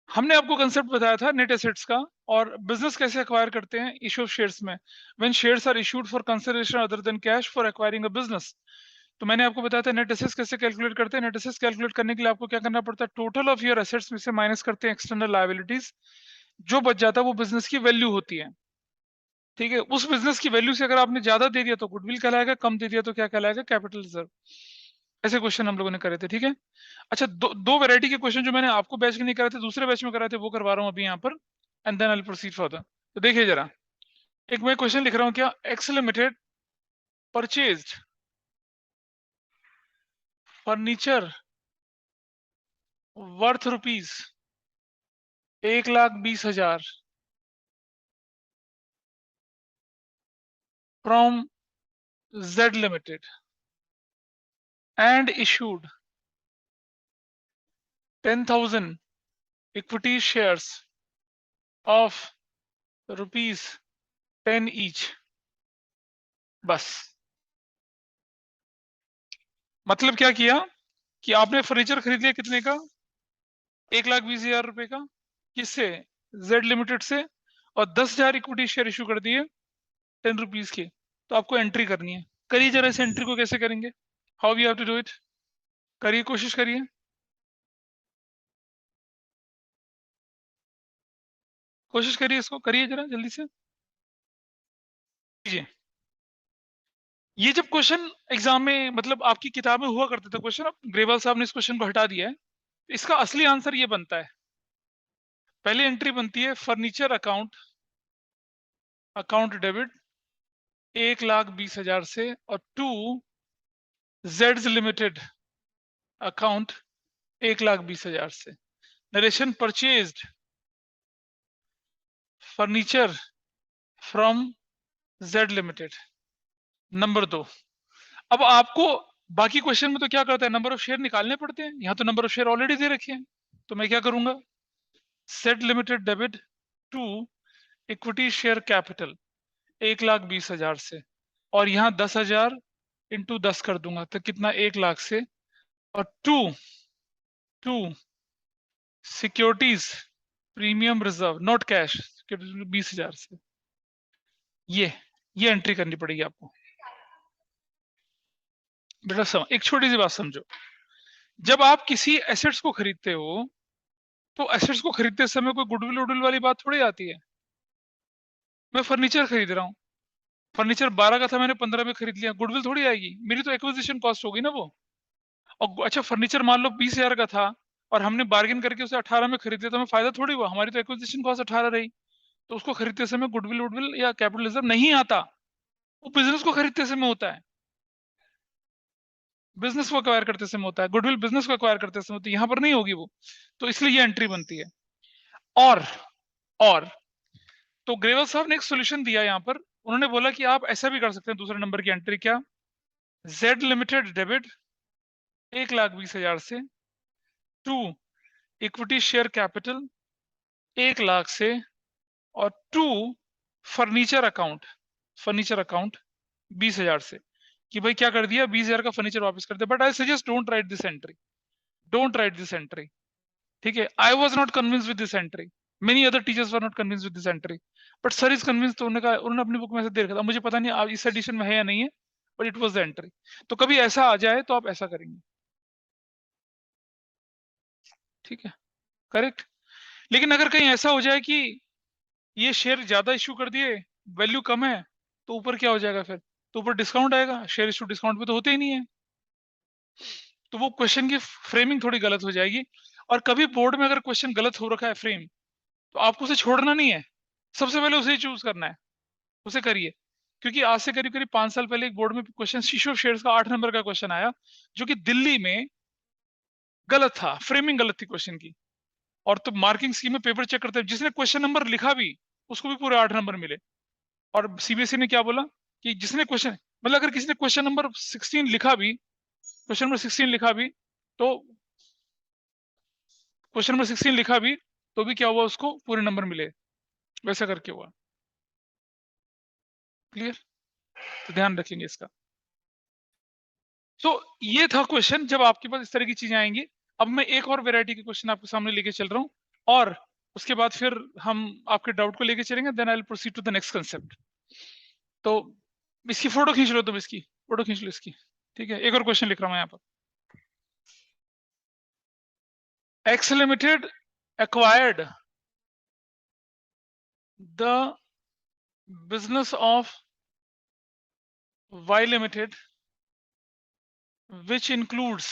हमने आपको कंसेप्ट बताया था नेट एसेट्स का, और बिजनेस कैसे एक्वायर करते हैं इशू ऑफ शेयर्स में, when shares are issued for consideration other than cash for acquiring a business. तो मैंने आपको बताया था नेट एसेट्स कैसे कैलकुलेट करते हैं। नेट एसेट्स कैलकुलेट करने के लिए आपको क्या करना पड़ता है, टोटल ऑफ योर एसेट्स में से माइनस करते हैं एक्सटर्नल लायबिलिटीज, जो बच जाता है वो बिजनेस की वैल्यू होती है। ठीक है, उस बिजनेस की वैल्यू से अगर आपने ज्यादा दे दिया तो गुडविल कहलाएगा, कम दे दिया तो क्या कहलाएगा, कैपिटल रिजर्व। ऐसे क्वेश्चन हम लोगों ने करे थे। ठीक है, अच्छा दो वैरायटी के क्वेश्चन जो मैंने आपको बैच के नहीं कराए थे, दूसरे बैच में कराए थे, वो करवा रहा हूँ अभी यहाँ पर, and then I will proceed further. तो देखिए जरा, एक मैं क्वेश्चन लिख रहा हूँ, क्या x limited purchased furniture worth rupees 1,20,000 from Z limited and issued 10,000 equity shares of ₹10 each. बस मतलब क्या किया कि आपने फर्नीचर खरीद लिया कितने का, 1,20,000 रुपए का, किससे, जेड लिमिटेड से, और 10,000 इक्विटी शेयर इशू कर दिए ₹10 के। तो आपको एंट्री करनी है, करिए जरा इस एंट्री को कैसे करेंगे, how we have to do it, करिए, कोशिश करिए, कोशिश करिए, इसको करिए जरा जल्दी से कीजिए। ये जब क्वेश्चन एग्जाम में, मतलब आपकी किताब में हुआ करते थे क्वेश्चन, अब ग्रेवाल साहब ने इस क्वेश्चन को हटा दिया है, इसका असली आंसर ये बनता है। पहली एंट्री बनती है फर्नीचर अकाउंट, अकाउंट डेबिट 1,20,000 से, और टू जेड्स लिमिटेड अकाउंट 1,20,000 से। Narration purchased furniture from Z limited. Number 2, अब आपको बाकी क्वेश्चन में तो क्या करता है, नंबर ऑफ शेयर निकालने पड़ते हैं, यहाँ तो नंबर ऑफ शेयर ऑलरेडी दे रखे हैं। तो मैं क्या करूंगा, Z limited debit to equity share capital 1,20,000 से, और यहाँ 10,000 इंटू 10 कर दूंगा, तो कितना, 1,00,000 से, और to to securities premium reserve not cash 20,000 से। ये एंट्री करनी पड़ेगी आपको। बेटा एक छोटी सी बात समझो, जब आप किसी एसेट्स को खरीदते हो, तो एसेट्स को खरीदते समय कोई गुडविल वुडविल वाली बात थोड़ी आती है। मैं फर्नीचर खरीद रहा हूँ, फर्नीचर 12 का था, मैंने 15 में खरीद लिया, गुडविल थोड़ी आएगी, मेरी तो एक्विजिशन कॉस्ट होगी ना वो। और अच्छा फर्नीचर मान लो 20,000 का था, और हमने बार्गेन करके उसे 18 में खरीद लिया, तो हमें फायदा थोड़ी हुआ, हमारी तो एक्विजिशन कॉस्ट 18 रही। तो उसको खरीदते समय गुडविल वुडविल या कैपिटल रिजर्व नहीं आता, वो बिजनेस को खरीदते समय होता है, बिजनेस को एक्वायर करते समय होता है, गुडविल बिजनेस को एक्वायर करते समय होती है, यहाँ पर नहीं होगी वो। तो इसलिए ये एंट्री बनती है। और और तो ग्रेवल साहब ने एक सोल्यूशन दिया यहाँ पर, उन्होंने बोला कि आप ऐसा भी कर सकते हैं, दूसरे नंबर की एंट्री, क्या, जेड लिमिटेड डेबिट 1,20,000 से, टू इक्विटी शेयर कैपिटल 1,00,000 से, और टू फर्नीचर अकाउंट 20,000 से, कि भाई क्या कर दिया, 20,000 का फर्नीचर वापस कर दिया। But I suggest don't write this entry, don't write this entry. ठीक है, I was not convince with this entry, many other teachers were not convince with this entry, but sir is convince. तो उन्होंने अपनी book में से दे रखा था, मुझे पता नहीं अब इस एडिशन में है या नहीं है, but it was the entry. तो कभी ऐसा आ जाए तो आप ऐसा करेंगे, ठीक है, करेक्ट। लेकिन अगर कहीं ऐसा हो जाए कि ये शेयर ज्यादा इश्यू कर दिए, वैल्यू कम है, तो ऊपर क्या हो जाएगा फिर, तो ऊपर डिस्काउंट आएगा, शेयर इशू डिस्काउंट पे तो होते ही नहीं है, तो वो क्वेश्चन की फ्रेमिंग थोड़ी गलत हो जाएगी। और कभी बोर्ड में अगर क्वेश्चन गलत हो रखा है फ्रेम, तो आपको उसे छोड़ना नहीं है, सबसे पहले उसे ही चूज करना है, उसे करिए। क्योंकि आज से करीब करीब 5 साल पहले एक बोर्ड में क्वेश्चन इशू ऑफ शेयर्स का 8 नंबर का क्वेश्चन आया, जो कि दिल्ली में गलत था, फ्रेमिंग गलत थी क्वेश्चन की। और तो मार्किंग स्कीम में पेपर चेक करते हैं, जिसने क्वेश्चन नंबर लिखा भी, उसको भी पूरे 8 नंबर मिले। और सीबीएसई ने क्या बोला कि जिसने क्वेश्चन, मतलब अगर किसी ने क्वेश्चन नंबर 16 लिखा भी, क्वेश्चन नंबर 16 लिखा भी, तो क्वेश्चन नंबर 16 लिखा भी, तो भी क्या हुआ, उसको पूरे नंबर मिले, वैसा करके हुआ। क्लियर, तो ध्यान रखेंगे इसका। तो ये था क्वेश्चन, जब आपके पास इस तरह की चीजें आएंगी। अब मैं एक और वेरायटी के क्वेश्चन आपके सामने लेके चल रहा हूँ, और उसके बाद फिर हम आपके डाउट को लेके चलेंगे, then I will proceed to the next concept. तो इसकी फोटो खींच लो, तुम इसकी फोटो खींच लो इसकी। ठीक है, एक और क्वेश्चन लिख रहा हूं यहाँ पर। X limited acquired the business of Y Limited, which includes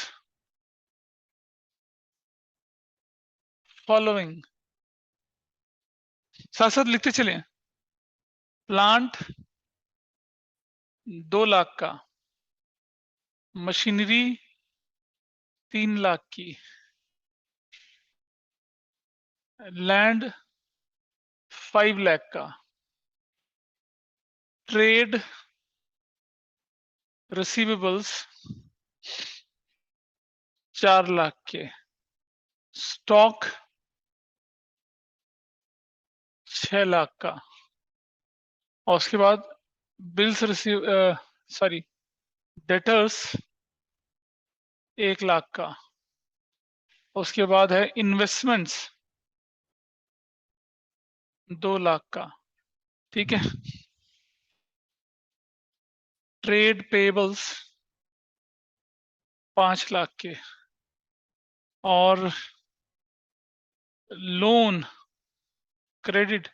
following। साथ साथ लिखते चले। प्लांट 2 लाख का, मशीनरी 3 लाख की, लैंड 5 लाख का, ट्रेड रिसीवेबल्स 4 लाख के, स्टॉक 6 लाख का, और उसके बाद bills receive sorry debtors 1 lakh का, उसके बाद है इन्वेस्टमेंट्स 2 लाख का। ठीक है, ट्रेड पेबल्स 5 लाख के, और लोन क्रेडिट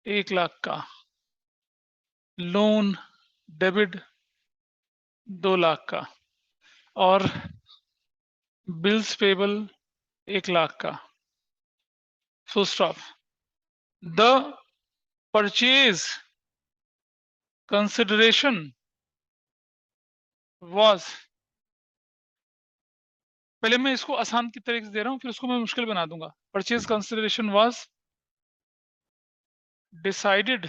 1 लाख का, लोन डेबिट 2 लाख का, और बिल्स पेबल 1 लाख का। Full stop. The purchase consideration was, पहले मैं इसको आसान की तरीके से दे रहा हूं, फिर उसको मैं मुश्किल बना दूंगा। Purchase consideration was decided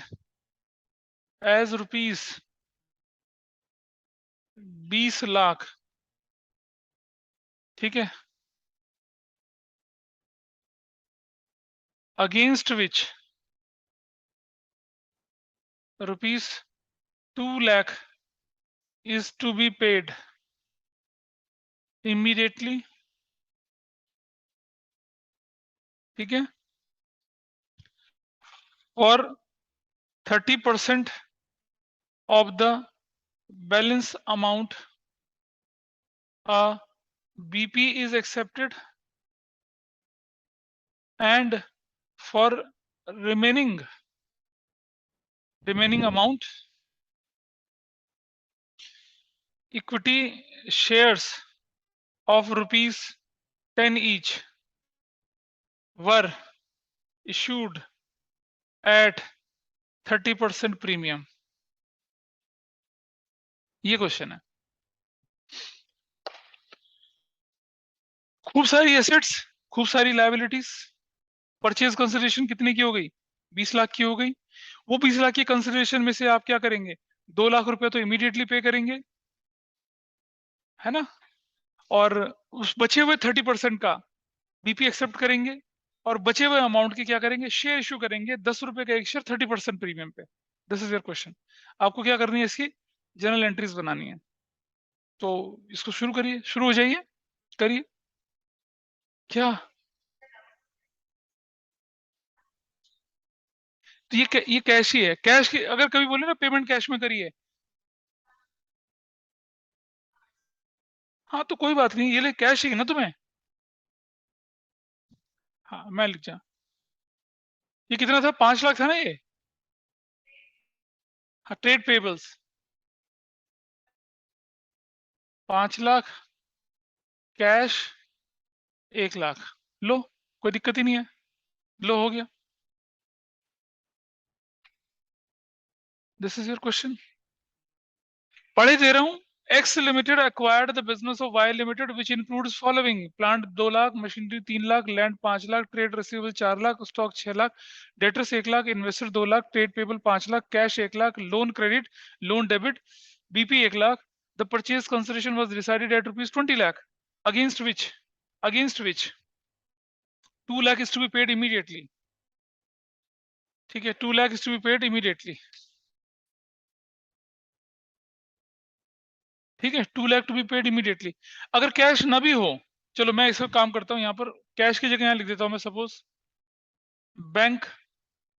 as rupees 20 lakh. ठीक है, against which rupees 2 lakh is to be paid immediately। ठीक है, और 30% of the balance amount BP is accepted, and for remaining amount equity shares of rupees 10 each were issued at 30% premium। ये question है। खूब सारी assets, खूब सारी लायबिलिटीज। परचेज कंसिडरेशन कितने की हो गई? 20 लाख की हो गई। वो 20 लाख की कंसिडरेशन में से आप क्या करेंगे? 2 लाख रुपए तो इमीडिएटली पे करेंगे, है ना, और उस बचे हुए 30% का बीपी एक्सेप्ट करेंगे, और बचे हुए अमाउंट के क्या करेंगे? शेयर इशू करेंगे, 10 रुपए का एक शेयर 30% प्रीमियम पे। This is your question. आपको क्या करनी है? इसकी जनरल एंट्रीज बनानी है। तो इसको शुरू करिए, शुरू हो जाइए, करिए। क्या? तो ये कैश ही है। कैश की अगर कभी बोले ना पेमेंट कैश में करिए, हाँ तो कोई बात नहीं, ये ले कैश ही है ना तुम्हें। हाँ मैं लिख जा। ये कितना था? 5 लाख था ना ये। हाँ, trade payables 5 lakh, cash 1 lakh. लो, कोई दिक्कत ही नहीं है, लो हो गया। This is your question. पढ़े दे रहा हूँ। X limited acquired the business of Y Limited which includes following: plant 2 lakh, machinery 3 lakh, land 5 lakh, trade receivable 4 lakh, stock 6 lakh, debtors 1 lakh, investor 2 lakh, trade payable 5 lakh, cash 1 lakh, loan credit, loan debit, BP 1 lakh. The purchase consideration was decided at rupees 20 lakh, against which 2 lakh is to be paid immediately। ठीक है, 2 lakh is to be paid immediately। ठीक है, 2 lakh to be paid immediately. अगर cash ना भी हो, चलो मैं इसका काम करता हूँ, यहाँ पर कैश की जगह यहाँ लिख देता हूँ मैं, सपोज बैंक,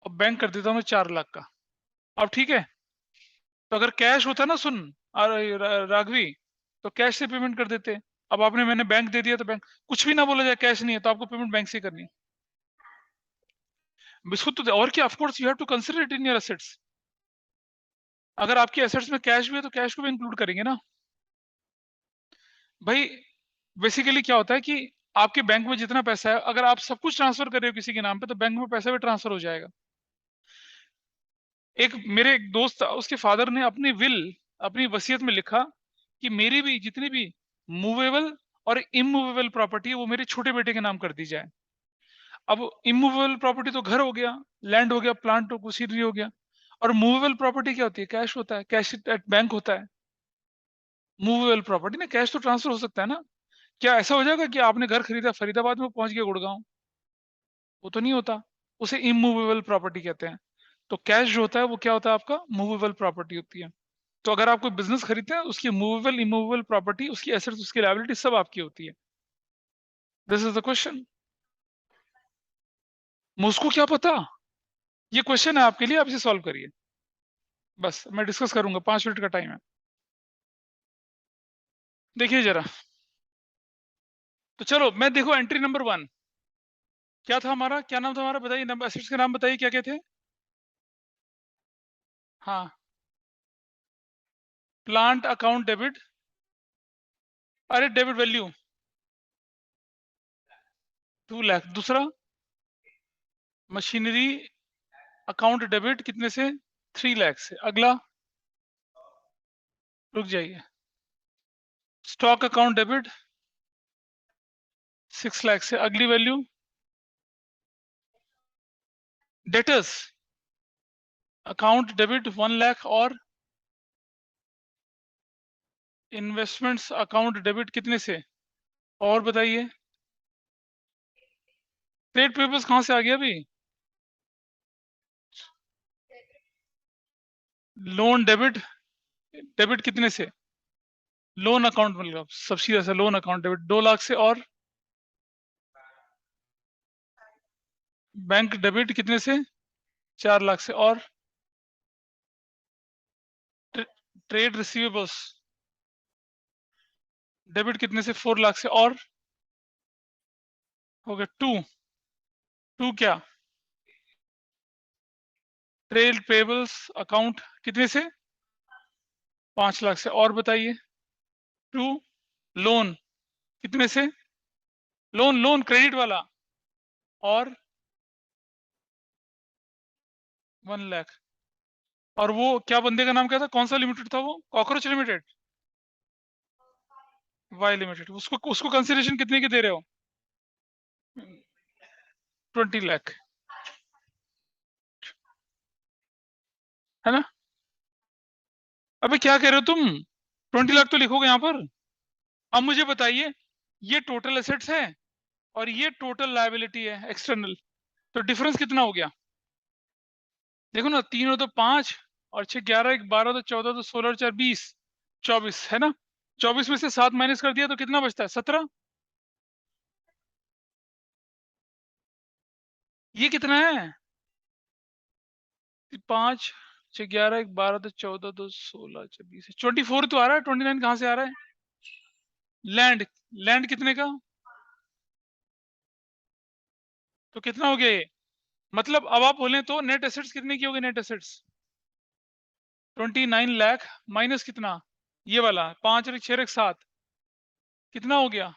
और बैंक कर देता हूँ मैं 4 लाख का। अब ठीक है, तो अगर कैश होता ना, सुन राघवी, तो कैश से पेमेंट कर देते। अब आपने, मैंने बैंक दे दिया, तो बैंक कुछ भी ना बोला जाए, कैश नहीं है, तो आपको पेमेंट बैंक से करनी है। बिस्कुट तो और क्या, of course you have to consider it in your assets. अगर आपके एसेट्स में कैश भी है तो कैश को भी इंक्लूड करेंगे ना भाई। बेसिकली क्या होता है कि आपके बैंक में जितना पैसा है, अगर आप सब कुछ ट्रांसफर कर रहे हो किसी के नाम पे, तो बैंक में पैसा भी ट्रांसफर हो जाएगा। मेरे एक दोस्त था, उसके फादर ने अपनी विल, अपनी वसीयत में लिखा कि मेरी भी जितनी भी मूवेबल और इमूवेबल प्रॉपर्टी है वो मेरे छोटे बेटे के नाम कर दी जाए। अब इमूवेबल प्रॉपर्टी तो घर हो गया, लैंड हो गया, प्लांट तो मशीनरी हो गया, और मूवेबल प्रॉपर्टी क्या होती है? कैश होता है, कैश एट बैंक होता है। मूवेबल प्रॉपर्टी ना, कैश तो ट्रांसफर हो सकता है ना। क्या ऐसा हो जाएगा कि आपने घर खरीदा, फरीदाबाद में पहुंच गया गुड़गांव? वो तो नहीं होता, उसे इमूवेबल प्रॉपर्टी कहते हैं। तो कैश जो होता है वो क्या होता है? आपका मूवेबल प्रॉपर्टी होती है। तो अगर आप कोई बिजनेस खरीदते हैं, उसकी मूवेबल इमूवेबल प्रॉपर्टी, उसकी एसेट्स, उसकी लायबिलिटी सब आपकी होती है। This is the question. मुझको क्या पता, ये क्वेश्चन है आपके लिए, आप इसे सॉल्व करिए। बस मैं डिस्कस करूंगा, 5 मिनट का टाइम है। देखिए जरा, तो चलो मैं, देखो एंट्री नंबर 1 क्या था हमारा, क्या नाम था हमारा, बताइए नंबर, एसेट्स के नाम बताइए क्या क्या थे। हाँ, प्लांट अकाउंट डेबिट, अरे डेबिट वैल्यू 2 लाख। दूसरा, मशीनरी अकाउंट डेबिट कितने से? 3 लाख से। अगला, रुक जाइए, स्टॉक अकाउंट डेबिट 6 लाख से। अगली value, debtors account debit 1 lakh, और इन्वेस्टमेंट्स अकाउंट डेबिट कितने से? और बताइए, ट्रेड पेपर्स कहां से आ गया अभी? लोन डेबिट, डेबिट कितने से? लोन अकाउंट, मतलब सब सीधा सा लोन अकाउंट डेबिट 2 लाख से। और बैंक डेबिट कितने से? 4 लाख से। और ट्रेड रिसीवेबल्स डेबिट कितने से? 4 लाख से। और हो गया 2। 2 क्या? ट्रेड पेबल्स अकाउंट कितने से? 5 लाख से। और बताइए, 2 लोन कितने से? लोन, लोन क्रेडिट वाला, और 1 लाख। और वो क्या बंदे का नाम क्या था, कौन सा लिमिटेड था वो? Cockroach limited, Y limited. उसको उसको कंसिडरेशन कितने की दे रहे हो? 20 लाख, है ना? अबे क्या कह रहे हो तुम, 20 लाख तो लिखोगे यहाँ पर। अब मुझे बताइए, ये टोटल एसेट्स है और ये टोटल लायबिलिटी है एक्सटर्नल, तो डिफरेंस कितना हो गया? देखो ना, 3 हो तो 5, और 6 11, 1 12, तो 14, तो 16 और 4 20, 24 है ना? 24 में से 7 माइनस कर दिया तो कितना बचता है? 17। ये कितना है? 5 6 11, 1 12, तो 14, तो 16 20, 24 तो आ रहा है। 29 कहाँ से आ रहा है? लैंड, लैंड कितने का? तो कितना हो गया ये? मतलब अब आप बोले तो नेट एसेट्स कितने की होगी? नेट एसेट्स 29 लाख माइनस कितना, ये वाला 5 और 6 और 7, कितना हो गया?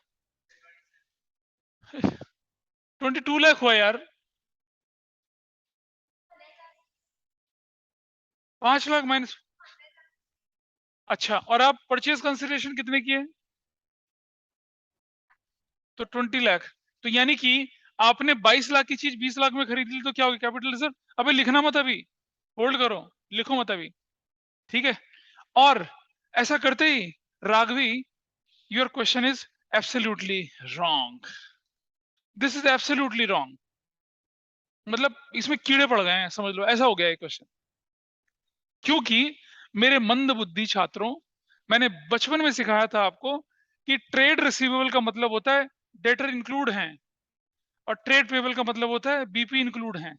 22 लाख हुआ यार। 5 लाख माइनस। अच्छा, और आप परचेज कंसिडरेशन कितने की है? तो 20 लाख। तो यानी कि आपने 22 लाख की चीज 20 लाख में खरीद ली, तो क्या हो गया? Capital reserve. अबे लिखना मत अभी, होल्ड करो, लिखो मत अभी, ठीक है? और ऐसा करते ही, Raghavi, your question is absolutely wrong. This is absolutely wrong. मतलब इसमें कीड़े पड़ गए हैं, समझ लो, ऐसा हो गया ये क्वेश्चन। क्योंकि मेरे मंद बुद्धि छात्रों, मैंने बचपन में सिखाया था आपको कि ट्रेड रिसीवेबल का मतलब होता है डेटर इंक्लूड हैं, और ट्रेड पेबल का मतलब होता है बीपी इंक्लूड हैं,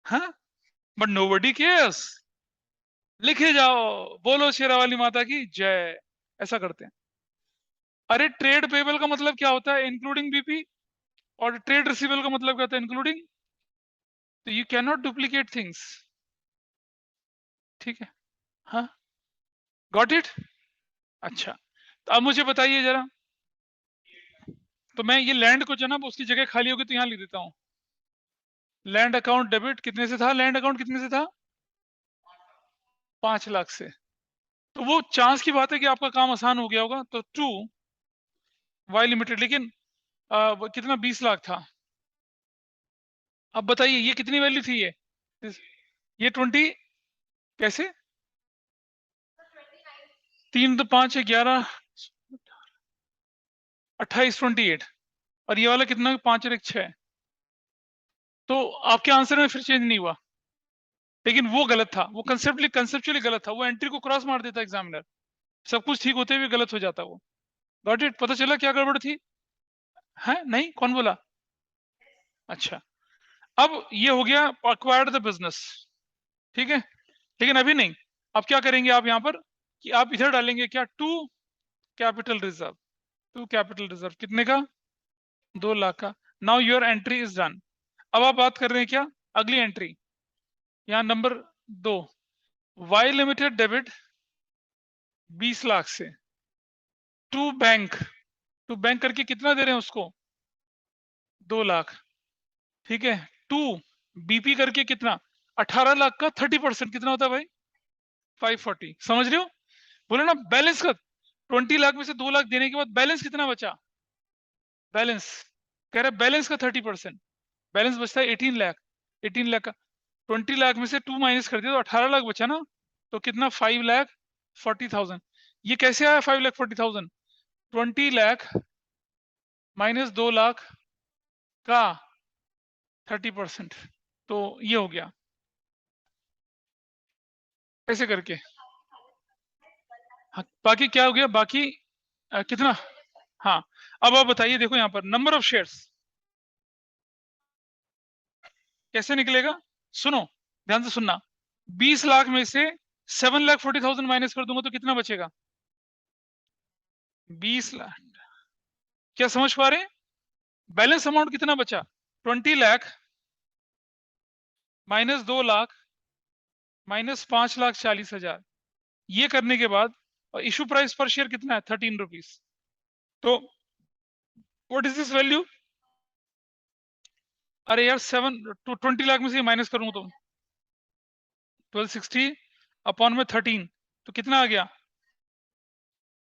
हाँ, बट नोबडी केयर्स। लिखे जाओ, बोलो शेरावाली माता की जय, ऐसा करते हैं। अरे ट्रेड पेबल का मतलब क्या होता है? Including BP. और ट्रेड रिसीवेबल का मतलब क्या होता है? इंक्लूडिंग। तो you can not duplicate things, ठीक है, हाँ, गॉट इट। अच्छा, तो अब मुझे बताइए जरा, तो मैं ये लैंड को जो ना उसकी जगह खाली होगी तो यहाँ लिख देता हूँ। लैंड अकाउंट डेबिट कितने से था? लैंड अकाउंट कितने से था? 5 लाख से। तो वो चांस की बात है कि आपका काम आसान हो गया होगा। तो टू वाई लिमिटेड, लेकिन वो कितना? 20 लाख था। अब बताइए ये कितनी वैल्यू थी? ये 20 कैसे? 3 तो 5 है 11, 28, 28। और ये वाला कितना? 5 और 1 6। तो आपके आंसर में फिर चेंज नहीं हुआ, लेकिन वो गलत था, वो कंसेप्चुअली गलत था, वो एंट्री को क्रॉस मार देता एग्जामिनर। सब कुछ ठीक होते हुए गलत हो जाता वो। Got it? पता चला क्या गड़बड़ थी? है नहीं? कौन बोला? अच्छा, अब ये हो गया अक्वायर्ड द बिजनेस, ठीक है। लेकिन अभी नहीं, अब क्या करेंगे आप यहाँ पर कि आप इधर डालेंगे क्या? To capital reserve. To capital reserve कितने का? 2 लाख का। Now your entry is done. अब आप बात कर रहे हैं क्या? अगली एंट्री, यहाँ number 2, Y limited debit 20 lakh से टू बैंक। टू बैंक करके कितना दे रहे हैं उसको? 2 लाख, ठीक है। टू बीपी करके कितना? 18 लाख का 30% कितना होता है भाई? 540। समझ रहे हो? बोले ना बैलेंस का, 20 लाख में से 2 लाख देने के बाद बैलेंस कितना बचा? बैलेंस कह रहे बैलेंस का 30%, बैलेंस बचता है 18 लाख। 18 लाख का 20 लाख में से 2 माइनस कर दिया तो 18 लाख बचा ना। तो कितना? 5,40,000। ये कैसे आया 5,40,000? 20 लाख माइनस 2 लाख का 30%। तो ये हो गया ऐसे करके। हाँ, बाकी क्या हो गया? बाकी कितना? हाँ, अब आप बताइए, देखो यहाँ पर नंबर ऑफ शेयर्स कैसे निकलेगा? सुनो, ध्यान से सुनना। 20 लाख में से 7,40,000 माइनस कर दूंगा तो कितना बचेगा? 20 लाख। क्या समझ पा रहे हैं? बैलेंस अमाउंट कितना बचा? 20 लाख माइनस 2 लाख माइनस 5,40,000। ये करने के बाद और इशू प्राइस पर शेयर कितना है? 13 रुपीज। तो व्हाट इज दिस वैल्यू? अरे यार 20 लाख में से माइनस करूंगा तो 1260 अपॉन में 13, तो कितना आ गया?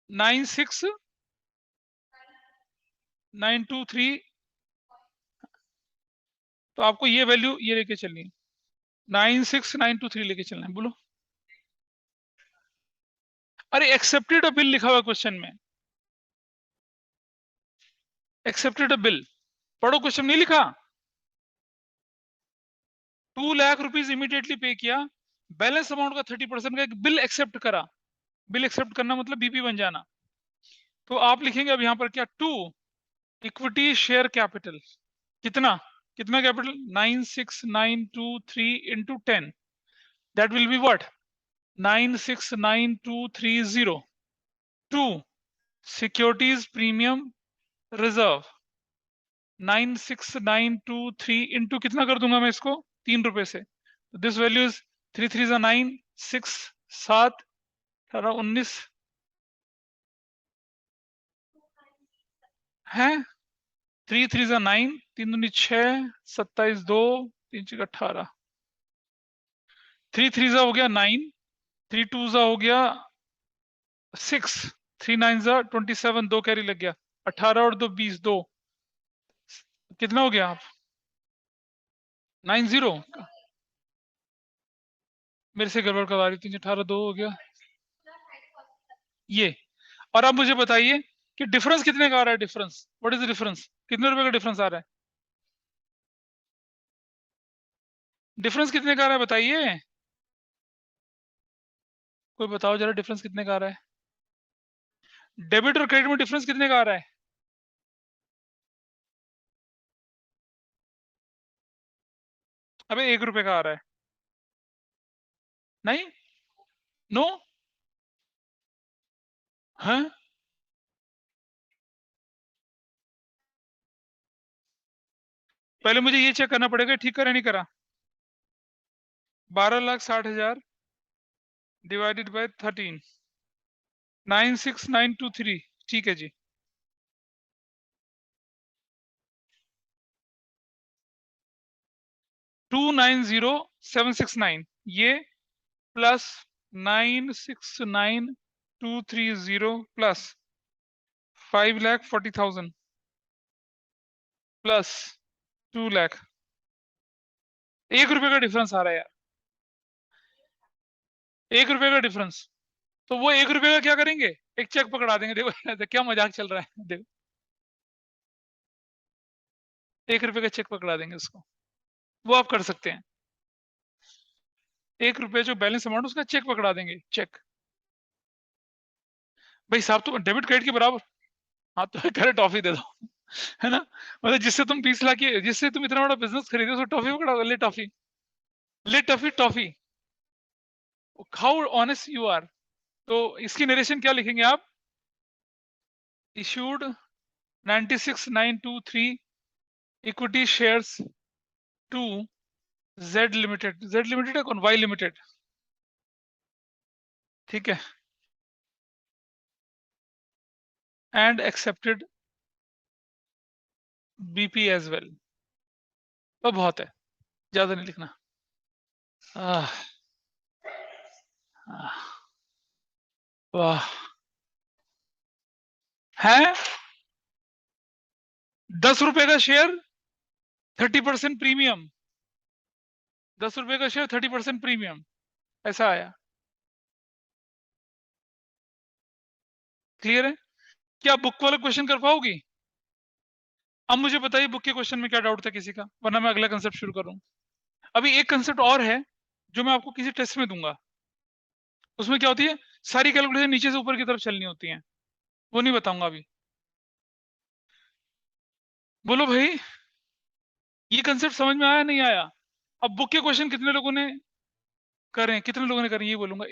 96923। तो आपको ये वैल्यू ये लेके चलनी है, 96923 लेके चलना है। बोलो। अरे एक्सेप्टेड अ बिल लिखा हुआ क्वेश्चन में, एक्सेप्टेड अ बिल। पढ़ो, क्वेश्चन नहीं लिखा। 2 लाख रुपीज इमीडिएटली पे किया, बैलेंस अमाउंट का 30% का एक बिल एक्सेप्ट करा। बिल एक्सेप्ट करना मतलब बीपी बन जाना। तो आप लिखेंगे अब यहाँ पर क्या? टू इक्विटी शेयर कैपिटल कितना? कितना capital? 96923 into 10, that will be what? 969,230। To securities premium reserve 96923 कितना कर दूंगा मैं इसको? 3 रुपए से। दिस वैल्यू इज 3 3 9, 6 7 18 19 है। 3 3 9, 3 दूनी 6, 27 2, 3 6 18। 3 3 हो गया 9, 3 2 हो गया 6, 3 9 27, 2 कैरी लग गया, 18 और 2 20, 2 कितना हो गया आप? 90। मेरे से गड़बड़ करवा रही, 3 18 2 हो गया ये। और अब मुझे बताइए कि डिफरेंस कितने का आ रहा है? Difference, what is the difference? कितने रुपए का डिफरेंस आ रहा है? डिफरेंस कितने का आ रहा है बताइए? कोई बताओ जरा, डिफरेंस कितने का आ रहा है? डेबिट और क्रेडिट में डिफरेंस कितने का आ रहा है? अबे 1 रुपए का आ रहा है। नहीं, नो, हाँ, पहले मुझे ये चेक करना पड़ेगा ठीक करा नहीं करा। 12,60,000 डिवाइडेड बाय 13, 96923। ठीक है जी। 290,769 ये प्लस 969,230 प्लस 5,40,000 प्लस 2 लाख। 1 रुपए का डिफरेंस आ रहा है यार, 1 रुपए का डिफरेंस। तो वो 1 रुपए का क्या करेंगे? एक चेक पकड़ा देंगे। देखो क्या मजाक चल रहा है, देखो 1 रुपए का चेक पकड़ा देंगे उसको। वो आप कर सकते हैं। 1 रुपए जो बैलेंस अमाउंट उसका चेक पकड़ा देंगे, चेक। भाई साहब तो डेबिट क्रेडिट के बराबर। हाँ तो करे टॉफी दे दो, है ना? मतलब जिससे तुम 20 लाख की, जिससे तुम इतना बड़ा बिजनेस खरीदे उसको टॉफी पकड़ा, ले टॉफी, ले toffee toffee. How honest you are. तो इसकी नरेशन क्या लिखेंगे आप? Issued 96,923 equity shares to Z limited. Z limited है कौन? Y limited. ठीक है, and accepted BP as well. तो बहुत है, ज्यादा नहीं लिखना। आह, आह, वाह, है 10 रुपए का शेयर 30% प्रीमियम। 10 रुपए का शेयर 30% प्रीमियम, ऐसा आया। क्लियर है? क्या बुक वाला क्वेश्चन कर पाओगी? अब मुझे बताइए बुक के क्वेश्चन में क्या डाउट था किसी का, वरना मैं अगला कंसेप्ट शुरू करूं। अभी एक कंसेप्ट और है जो मैं आपको किसी टेस्ट में दूंगा। उसमें क्या होती है, सारी कैलकुलेशन नीचे से ऊपर की तरफ चलनी होती है। वो नहीं बताऊंगा अभी। बोलो भाई, ये कंसेप्ट समझ में आया नहीं आया? अब बुक के क्वेश्चन कितने लोगों ने करे हैं, कितने लोगों ने करे हैं, ये बोलूंगा।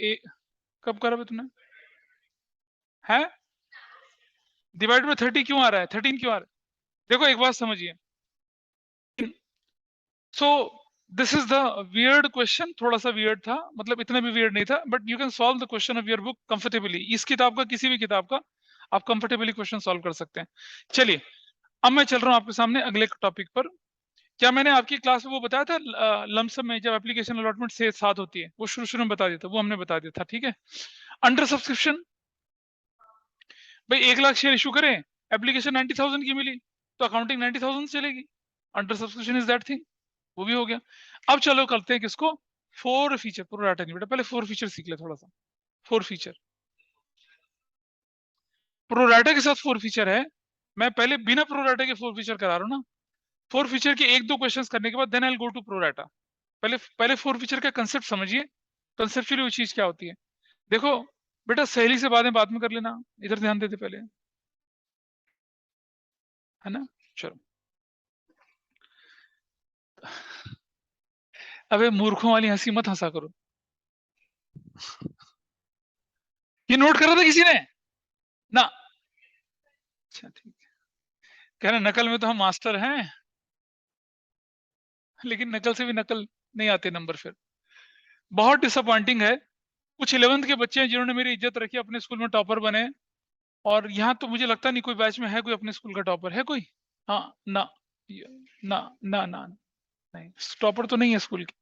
कब करा तुमने? है डिवाइड बाय 30 क्यों आ रहा है, 13 क्यों आ रहा है? देखो एक बात समझिए। So this is the weird question, थोड़ा सा वियर्ड था, मतलब इतना भी वियर्ड नहीं था, but you can solve the question of your book comfortably. इस किताब का, किसी भी किताब का आप कंफर्टेबली क्वेश्चन सॉल्व कर सकते हैं। चलिए, अब मैं चल रहा हूं आपके सामने अगले टॉपिक पर। क्या मैंने आपकी क्लास में वो बताया था, लमसम में जब एप्लीकेशन अलॉटमेंट से साथ होती है, वो शुरू शुरू में बता दिया था, वो हमने बता दिया था, ठीक है। अंडर सब्सक्रिप्शन, भाई 1 लाख शेयर इशू करें, एप्लीकेशन 90,000 की मिली, तो अकाउंटिंग 90,000 चलेगी। Under subscription is that thing, वो भी हो गया। अब चलो करते हैं किसको, फोर फीचर। प्रोराटा नहीं बेटा, पहले फोर फीचर सीख ले थोड़ा सा। फोर फीचर, प्रोराटा के साथ फोर फीचर है। मैं पहले बिना प्रोराटा के फोर फीचर करा रहा हूँ ना। फोर फीचर के एक दो क्वेश्चंस करने के बाद then I will go to pro rata. पहले पहले फोर फीचर का कंसेप्ट समझिए, कंसेप्चुअली वो चीज क्या होती है। देखो बेटा, सहेली से बाद में कर लेना, इधर ध्यान देते पहले, है ना? चलो, अबे मूर्खों वाली हंसी मत हंसा करो। ये नोट करा था किसी ने ना? अच्छा ठीक है, कह रहे नकल में तो हम मास्टर हैं, लेकिन नकल से भी नकल नहीं आते नंबर फिर। बहुत डिसअपॉइंटिंग है। कुछ 11th के बच्चे हैं जिन्होंने मेरी इज्जत रखी, अपने स्कूल में टॉपर बने, और यहाँ तो मुझे लगता नहीं कोई बैच में है कोई अपने स्कूल का टॉपर है कोई। हाँ ना, ना ना ना, नहीं टॉपर तो नहीं है स्कूल की।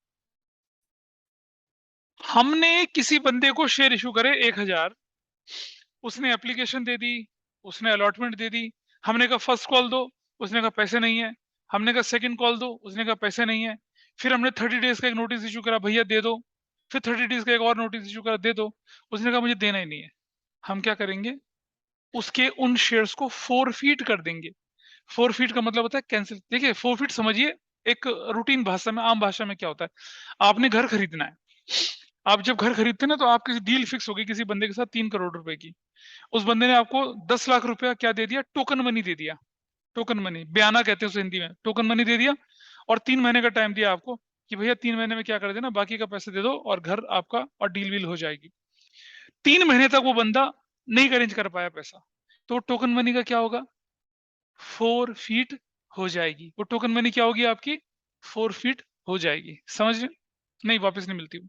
हमने किसी बंदे को शेयर इशू करे 1,000, उसने एप्लीकेशन दे दी, उसने अलॉटमेंट दे दी। हमने कहा फर्स्ट कॉल दो, उसने कहा पैसे नहीं है। हमने कहा सेकंड कॉल दो, उसने कहा पैसे नहीं है। फिर हमने 30 डेज का एक नोटिस इशू करा, भैया दे दो। फिर 30 डेज का एक और नोटिस इशू करा, दे दो। उसने कहा मुझे देना ही नहीं है। हम क्या करेंगे, उसके उन शेयर्स को फोरफीट कर देंगे। फोरफीट का मतलब होता है कैंसिल। देखिए फोरफीट समझिए, एक रूटीन भाषा में, आम भाषा में क्या होता है, आपने घर खरीदना है, आप जब घर खरीदते ना तो आपकी डील फिक्स हो गई किसी बंदे के साथ 3 करोड़ रुपए की। उस बंदे ने आपको 10 लाख रुपया क्या दे दिया, टोकन मनी दे दिया। टोकन मनी, बयाना कहते हैं उसे हिंदी में, टोकन मनी दे दिया। और 3 महीने का टाइम दिया आपको कि भैया 3 महीने में क्या कर देना, बाकी का पैसे दे दो और घर आपका और डील वील हो जाएगी। 3 महीने तक वो बंदा नहीं अरेंज कर पाया पैसा, तो टोकन मनी का क्या होगा, 4 फीट हो जाएगी। वो टोकन मनी क्या होगी आपकी, 4 फीट हो जाएगी। समझ रहे, नहीं वापस नहीं मिलती वो।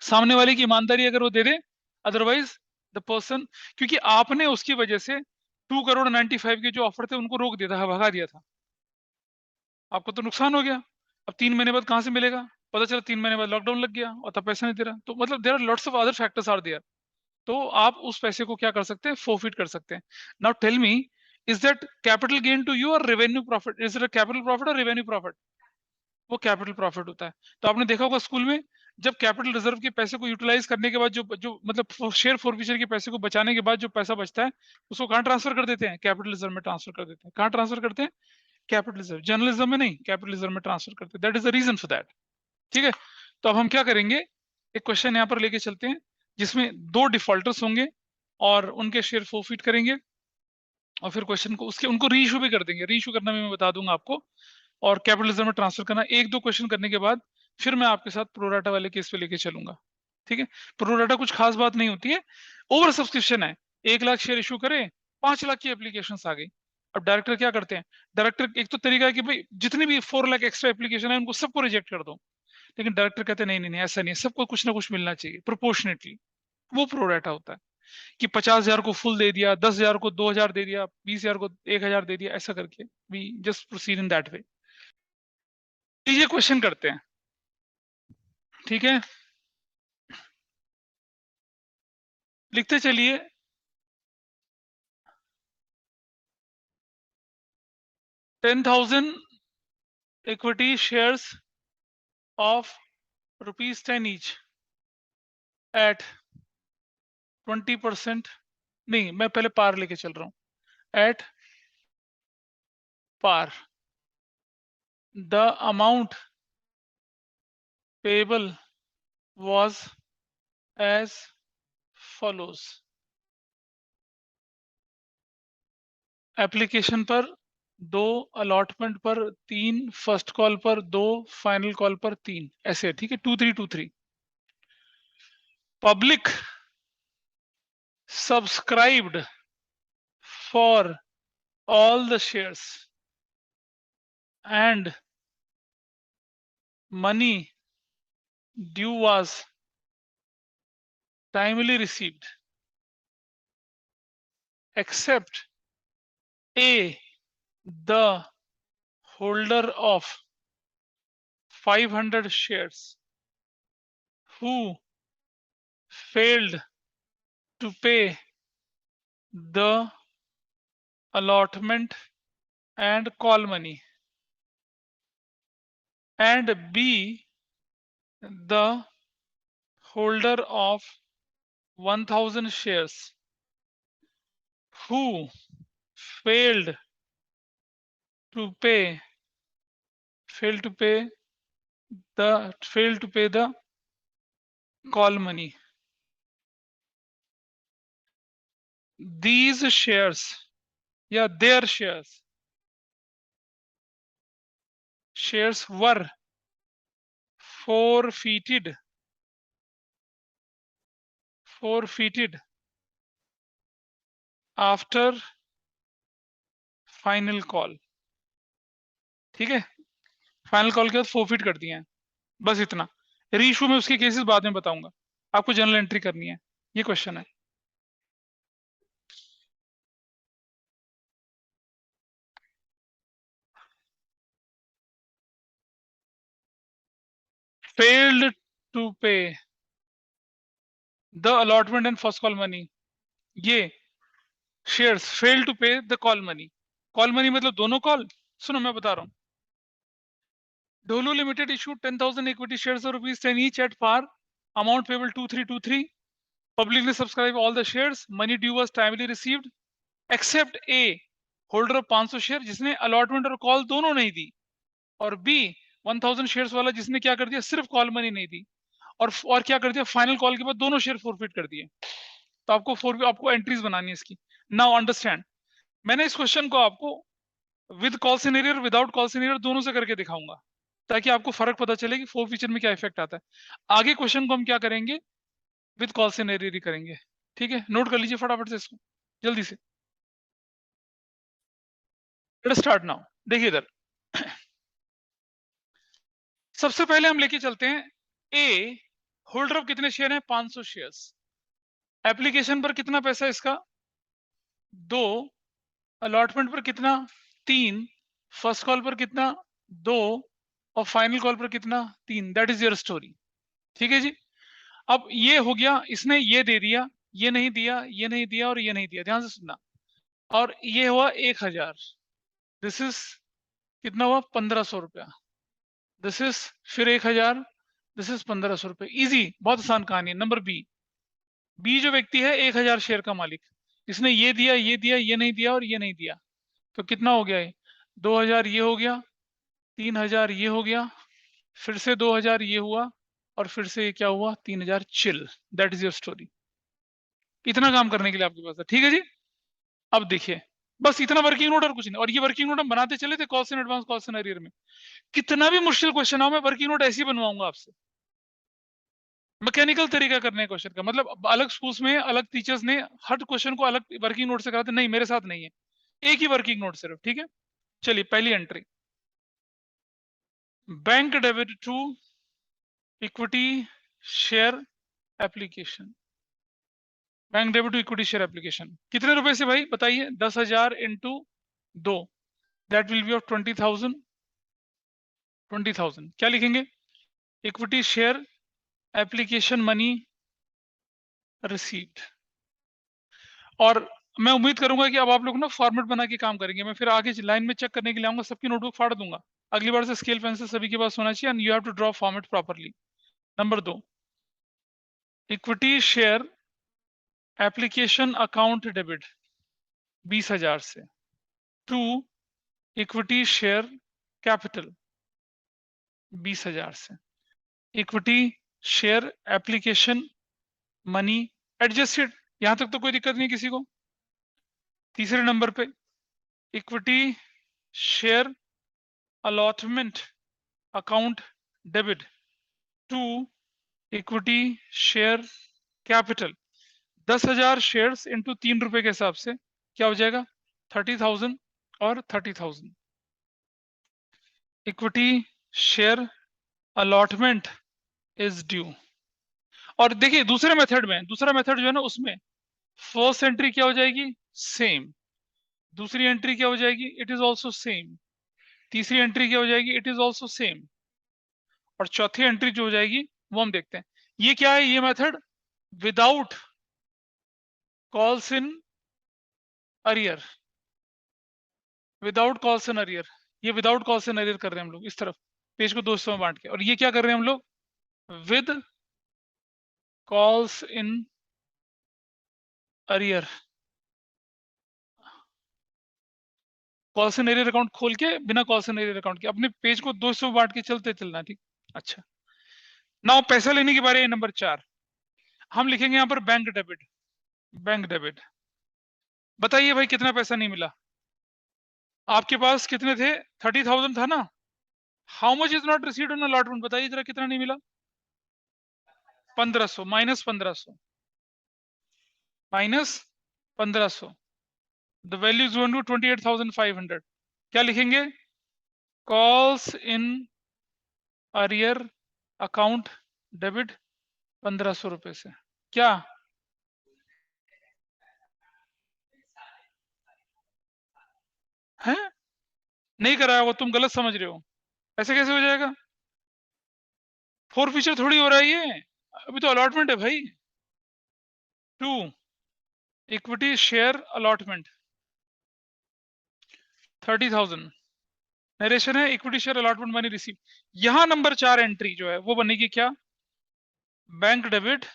सामने वाले की ईमानदारी अगर वो दे दे, अदरवाइज द पर्सन, क्योंकि आपने उसकी वजह से 2 करोड़ 95 के जो ऑफर थे उनको रोक दिया था, भगा दिया था, आपको तो नुकसान हो गया। अब 3 महीने बाद कहां से मिलेगा, पता चला 3 महीने बाद लॉकडाउन लग गया और तब पैसा नहीं दे रहा, तो मतलब there are lots of other factors are there. तो आप उस पैसे को क्या कर सकते हैं, फोरफिट कर सकते हैं। Now tell me, is that capital gain to you और revenue profit, is it a capital profit और रेवेन्यू प्रॉफिट? वो कैपिटल प्रॉफिट होता है। तो आपने देखा होगा स्कूल में, जब कैपिटल रिजर्व के पैसे को यूटिलाइज करने के बाद जो जो मतलब शेयर फोरफिचर के पैसे को बचाने के बाद जो पैसा बचता है, उसको कहाँ ट्रांसफर कर देते हैं, कैपिटल रिजर्व में ट्रांसफर कर देते हैं। कहाँ ट्रांसफर करते हैं, कैपिटल रिजर्व। जर्नलिज्म में नहीं, कैपिटल रिजर्व में ट्रांसफर करते हैं। That is the reason for that. ठीक है, तो अब हम क्या करेंगे, एक क्वेश्चन यहाँ पर लेके चलते हैं जिसमें 2 डिफॉल्टर्स होंगे और उनके शेयर फोरफिट करेंगे, और फिर क्वेश्चन को उसके उनको रीइशू भी कर देंगे। रीइशू करना भी मैं बता दूंगा आपको, और कैपिटलिज्म में ट्रांसफर करना। 1-2 क्वेश्चन करने के बाद फिर मैं आपके साथ प्रोराटा वाले केस पे लेके चलूंगा। ठीक है, प्रोराटा कुछ खास बात नहीं होती है, ओवर सब्सक्रिप्शन है। 1 लाख शेयर इशू करे, 5 लाख की एप्लीकेशन आ गई। अब डायरेक्टर क्या करते हैं, डायरेक्टर एक तो तरीका है कि भाई जितनी भी 4 लाख एक्स्ट्रा एप्लीकेशन है उनको सबको रिजेक्ट कर दो, लेकिन डायरेक्टर कहते हैं नहीं नहीं नहीं, ऐसा नहीं है, सबको कुछ ना कुछ मिलना चाहिए प्रोपोर्शनेटली। वो प्रोराटा होता है कि 50,000 को फुल दे दिया, 10,000 को 2,000 दे दिया, 20,000 को 1,000 दे दिया, ऐसा करके we just proceed in that way. ये क्वेश्चन करते हैं, ठीक है, लिखते चलिए। 10,000 equity shares of ₹10 each at 20%, नहीं मैं पहले पार लेके चल रहा हूं, at par, the amount payable was as follows। Application पर 2, अलॉटमेंट पर 3, फर्स्ट कॉल पर 2, फाइनल कॉल पर 3, ऐसे ठीक है, 2-3-2-3। Public subscribed for all the shares and money due was timely received, except A, the holder of 500 shares who failed to pay the allotment and call money, and B, the holder of 1,000 shares who failed to pay the call money. These shares, yeah, their shares were forfeited after final call. ठीक है, final call के बाद forfeit कर दिए हैं, बस इतना। Reissue में उसके केसेस बाद में बताऊंगा, आपको जनरल एंट्री करनी है। ये क्वेश्चन है, फेल्ड टू पे the allotment and first call money, ये शेयर्स फेल टू पे the call money. Call money मतलब दोनों कॉल, सुनो मैं बता रहा हूँ। Dolo Limited issued 10,000 equity shares of ₹10 each at par, amount payable 2323. Publicly subscribed all the shares, money due was timely received, except A, holder of 500 share जिसने allotment और call दोनों नहीं दी, और B, 1,000 शेयर्स वाला जिसने क्या कर दिया, सिर्फ कॉल मनी नहीं दी। और क्या कर दिया, फाइनल कॉल के बाद दोनों शेयर फॉरफिट कर दिए। तो आपको एंट्रीज बनानी है इसकी। नाउ अंडरस्टैंड, मैंने इस क्वेश्चन को आपको with call scenario without call scenario दोनों से करके दिखाऊंगा, ताकि आपको फर्क पता चले कि फॉरफीचर में क्या इफेक्ट आता है। आगे क्वेश्चन को हम क्या करेंगे, विद कॉल सिनेरियो ही करेंगे। ठीक है, नोट कर लीजिए फटाफट से इसको, जल्दी से। Let's start now. देखिए इधर सबसे पहले हम लेके चलते हैं ए, होल्डर ऑफ कितने शेयर हैं, 500 शेयर्स। एप्लीकेशन पर कितना पैसा इसका, 2। अलॉटमेंट पर कितना, 3। फर्स्ट कॉल पर कितना, 2। और फाइनल कॉल पर कितना, 3। That is your story. ठीक है जी। अब ये हो गया, इसने ये दे दिया, ये नहीं दिया, ये नहीं दिया और ये नहीं दिया, ध्यान से सुनना। और ये हुआ 1000, दिस इज कितना हुआ, 1500 रुपया। दिस इज फिर 1000, दिस इज 1500 रुपये। इजी, बहुत आसान कहानी है। नंबर बी, बी जो व्यक्ति है 1000 शेयर का मालिक, इसने ये दिया, ये दिया, ये नहीं दिया और ये नहीं दिया। तो कितना हो गया है, 2000 ये हो गया, 3000 ये हो गया, फिर से 2000 ये हुआ, और फिर से ये क्या हुआ, 3000। Chill, that is your story. इतना काम करने के लिए आपके पास है। ठीक है जी। अब देखिए, बस इतना वर्किंग नोट और कुछ नहीं। और ये वर्किंग नोट हम बनाते चले थे calls in advance, calls in arrear में। कितना भी मुश्किल क्वेश्चन हो, मैं वर्किंग नोट ऐसे ही बनवाऊंगा आपसे। मैकेनिकल तरीका करने क्वेश्चन का मतलब, अलग स्कूल्स में अलग टीचर्स ने हर क्वेश्चन को अलग वर्किंग नोट से कराते, नहीं मेरे साथ नहीं है, एक ही वर्किंग नोट सिर्फ। ठीक है, चलिए पहली entry, bank debit to equity share application. Bank debit to equity share application कितने रुपए से भाई बताइए, 10,000 into 2, that will be of 20,000। 20,000 क्या लिखेंगे, equity share application money received. और मैं उम्मीद करूंगा कि अब आप लोग ना फॉर्मेट बना के काम करेंगे। मैं फिर आगे लाइन में चेक करने के लिए आऊंगा, सबकी नोटबुक फाड़ दूंगा। अगली बार से स्केल पेंसिल सभी के पास होना चाहिए, and you have to draw format properly. Number 2, equity share application account debit 20,000 से, टू इक्विटी शेयर कैपिटल 20,000 से, equity share application money adjusted. यहां तक तो कोई दिक्कत नहीं किसी को। तीसरे नंबर पे, equity share allotment account debit to equity share capital. 10,000 shares into 3 रुपए के हिसाब से क्या हो जाएगा, 30,000 और 30,000। Equity share allotment is due. और देखिए दूसरे मेथड में, दूसरा मेथड जो है ना, उसमें फर्स्ट एंट्री क्या हो जाएगी, सेम। दूसरी एंट्री क्या हो जाएगी, इट इज ऑल्सो सेम। तीसरी एंट्री क्या हो जाएगी, इट इज ऑल्सो सेम। और चौथी एंट्री जो हो जाएगी वो हम देखते हैं। ये क्या है, ये method without calls in arrear, without calls in arrear. ये विदाउट कॉल्स इन अरियर कर रहे हैं हम लोग इस तरफ, पेज को दो हिस्सों में बांट के। और ये क्या कर रहे हैं हम लोग, with calls in arrear. Calls in arrear account खोल के, बिना कॉल्स इन अरियर अकाउंट के, अपने पेज को दो हिस्सों में बांट के चलते चलना। ठीक, अच्छा। नाउ पैसा लेने की बारे है, नंबर 4। हम लिखेंगे यहाँ पर बैंक डेबिट। बैंक डेबिट, बताइए भाई कितना पैसा नहीं मिला आपके पास, कितने थे, 30,000 था ना। How much is not received on allotment, बताइए जरा कितना नहीं मिला, 1500 minus 1500 minus 1500, the value is to 28,500। क्या लिखेंगे, calls in arrear account debit 1500 रुपए से। क्या है, नहीं कराया वो, तुम गलत समझ रहे हो। ऐसे कैसे हो जाएगा, फोर फीचर थोड़ी हो रहा है ये, अभी तो अलॉटमेंट है भाई। To equity share allotment 30,000, narration है equity share allotment money receive. यहां नंबर 4 एंट्री जो है वो बनेगी क्या, bank debit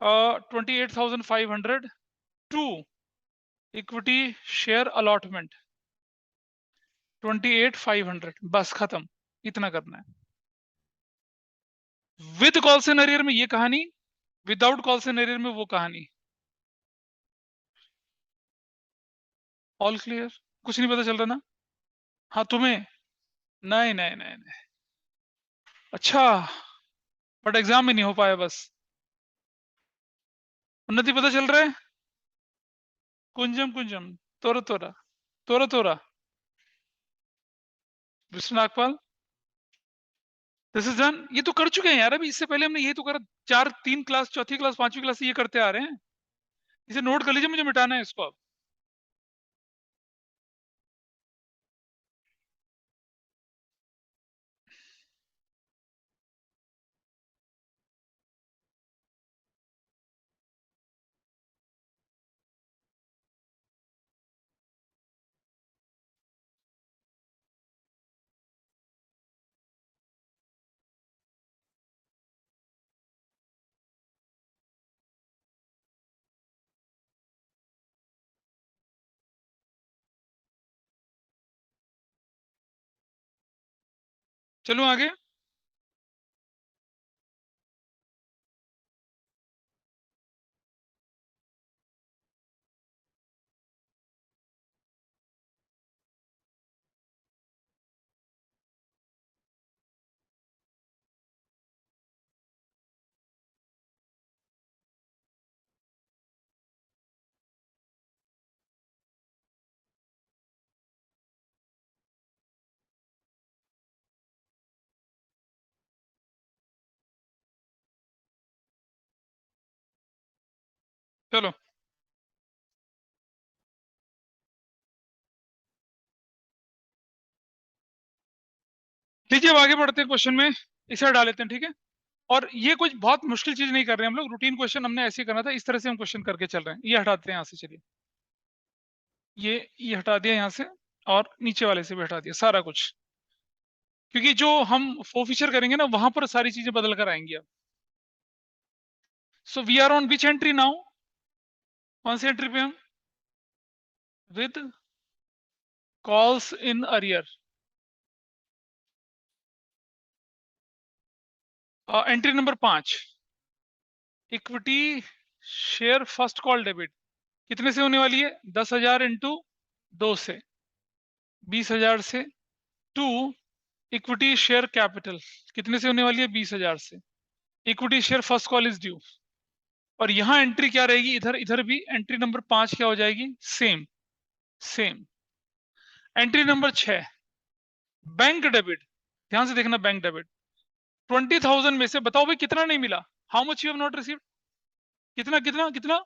28,500 to equity share allotment 28,500। बस खत्म, इतना करना है। विद कॉल सिनेरियो में ये कहानी, विदाउट कॉल सिनेरियो में वो कहानी। All clear? कुछ नहीं पता चल रहा ना? हाँ तुम्हें? नहीं नहीं नहीं नहीं। अच्छा, बट एग्जाम में नहीं हो पाया बस। उन्नति पता चल रहा है? कुंजम कुंजम, तोरा तोरा, तोरा तोरा, Vishnu Nagpal, this is done. ये तो कर चुके हैं यार, अभी इससे पहले हमने ये तो करा। चार, तीन क्लास, चौथी क्लास, पांचवी क्लास से ये करते आ रहे हैं। इसे नोट कर लीजिए, मुझे मिटाना है इसको अब। चलो आगे। चलो लीजिए, अब आगे बढ़ते हैं क्वेश्चन में। इसे हटा लेते हैं, ठीक है। और ये कुछ बहुत मुश्किल चीज नहीं कर रहे हैं हम लोग, रूटीन क्वेश्चन हमने ऐसे ही करना था, इस तरह से हम क्वेश्चन करके चल रहे हैं। ये हटाते हैं यहाँ से, चलिए। ये हटा दिया यहाँ से, और नीचे वाले से भी हटा दिया सारा कुछ। क्योंकि जो हम फोफिचर करेंगे ना, वहां पर सारी चीजें बदल कर आएंगी अब। So we are on which entry now? कौन सी एंट्री पे हम? With calls in arrear. Entry number 5, equity share first call debit. कितने से होने वाली है? 10,000 इंटू 2 से, 20,000 से। टू, इक्विटी शेयर कैपिटल कितने से होने वाली है? 20,000 से। Equity share first call is due. और यहां एंट्री क्या रहेगी? इधर इधर भी एंट्री नंबर 5 क्या हो जाएगी? Same, same. Entry number 6, bank debit. ध्यान से देखना, बैंक डेबिट। 20,000 में से बताओ भाई कितना नहीं मिला? How much you have not received? कितना कितना कितना?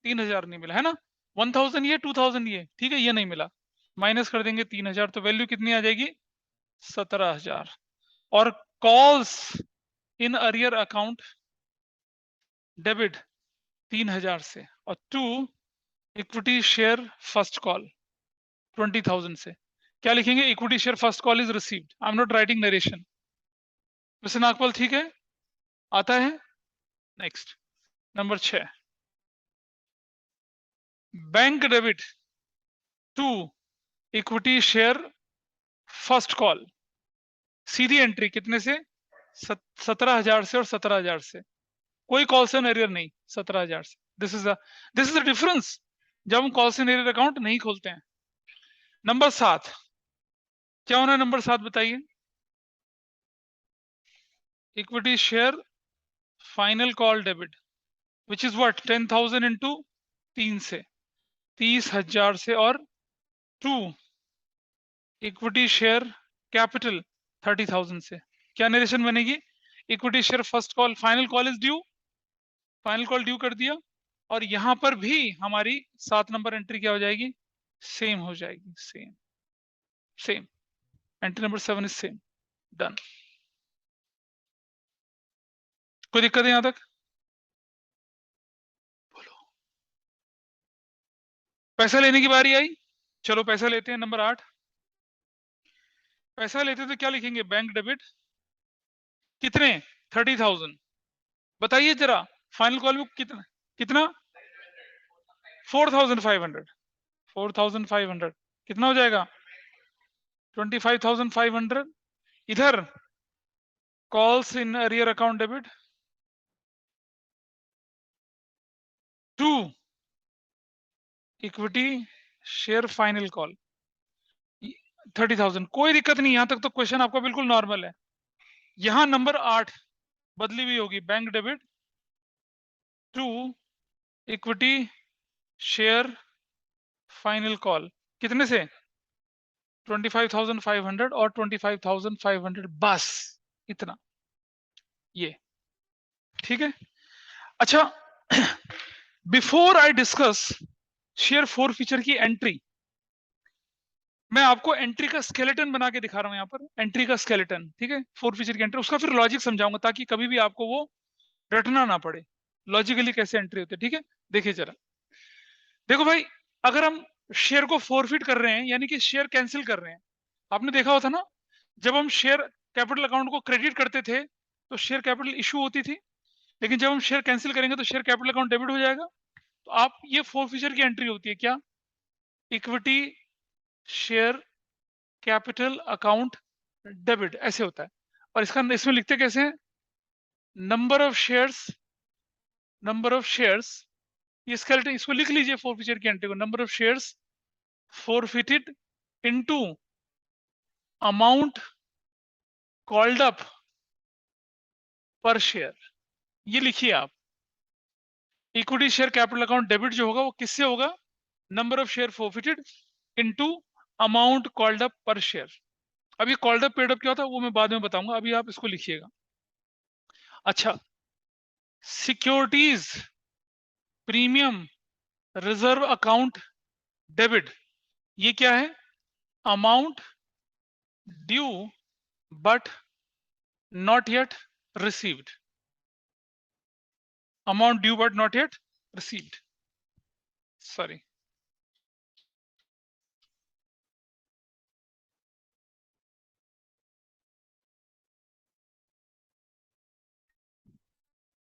3,000 नहीं मिला है ना। 1,000 ये, 2,000 ये, ठीक है, ये नहीं मिला। माइनस कर देंगे 3,000, तो वैल्यू कितनी आ जाएगी? 17,000। और calls in arrear account debit 3,000 से। और to, equity share first call 20,000 से। क्या लिखेंगे? Equity share first call is received. I am not writing narration. वैसे नागपाल ठीक है, आता है। Next, number 6, bank debit to, equity share first call. सीधी एंट्री कितने से? 17,000 से और 17,000 से। कोई कॉल्सन एरियर नहीं, 17,000 से। दिस इज द डिफरेंस जब हम कॉल्सन एरियर अकाउंट नहीं खोलते हैं। नंबर 7, क्या होना है नंबर 7 बताइए? Equity share final call debit, which is what? 10,000 into 3 से, 30,000 से। और टू, इक्विटी शेयर कैपिटल 30,000 से। क्या नरेशन बनेगी? Equity share first call, final call is due, final call due कर दिया। और यहां पर भी हमारी 7 नंबर एंट्री क्या हो जाएगी? सेम हो जाएगी, same, same. Entry number 7 is same. Done. कोई दिक्कत है यहां तक? बोलो। पैसा लेने की बारी आई। चलो पैसा लेते हैं, नंबर 8। पैसा लेते तो क्या लिखेंगे? बैंक डेबिट कितने? 30,000। बताइए जरा, फाइनल कॉल में कितना? कितना? 4,500। 4,500 कितना हो जाएगा? 25,500। इधर calls in arrear account debit. 2 equity share final call 30,000। कोई दिक्कत नहीं, यहां तक तो क्वेश्चन आपका बिल्कुल नॉर्मल है। यहां नंबर 8 बदली हुई होगी, bank debit 2 equity share final call कितने से 25,500 और 25,500 बस, इतना, ये ठीक है। अच्छा, before I discuss share four feature की एंट्री, मैं आपको एंट्री का स्केलेटन बना के दिखा रहा हूं यहां पर, एंट्री का स्केलेटन, ठीक है, फोर फीचर की एंट्री, उसका फिर लॉजिक समझाऊंगा ताकि कभी भी आपको वो रटना ना पड़े, लॉजिकली कैसे एंट्री होती है, ठीक है। देखिए जरा, देखो भाई, अगर हम शेयर को फोरफिट कर रहे हैं यानी कि शेयर कैंसिल कर रहे हैं, आपने देखा होता ना, जब हम शेयर कैपिटल अकाउंट को क्रेडिट करते थे तो शेयर कैपिटल इशू होती थी, लेकिन जब हम शेयर कैंसिल करेंगे तो शेयर कैपिटल अकाउंट डेबिट हो जाएगा। तो आप, ये फोर फीचर की एंट्री होती है क्या, equity share capital account debit, ऐसे होता है। और इसका इसमें लिखते कैसे हैं, नंबर ऑफ शेयर्स, ये स्केलेटन, इसको लिख लीजिए फोर फीचर की एंट्री को, number of shares forfeited into amount called up पर शेयर, ये लिखिए आप। Equity share capital account debit जो होगा वो किससे होगा, number of share forfeited into amount called up पर शेयर। अब ये कॉल्ड अप पेड अप क्या होता है वो मैं बाद में बताऊंगा, अभी आप इसको लिखिएगा। अच्छा, securities premium reserve account debit, ये क्या है, amount due but not yet received, amount due but not yet received, sorry,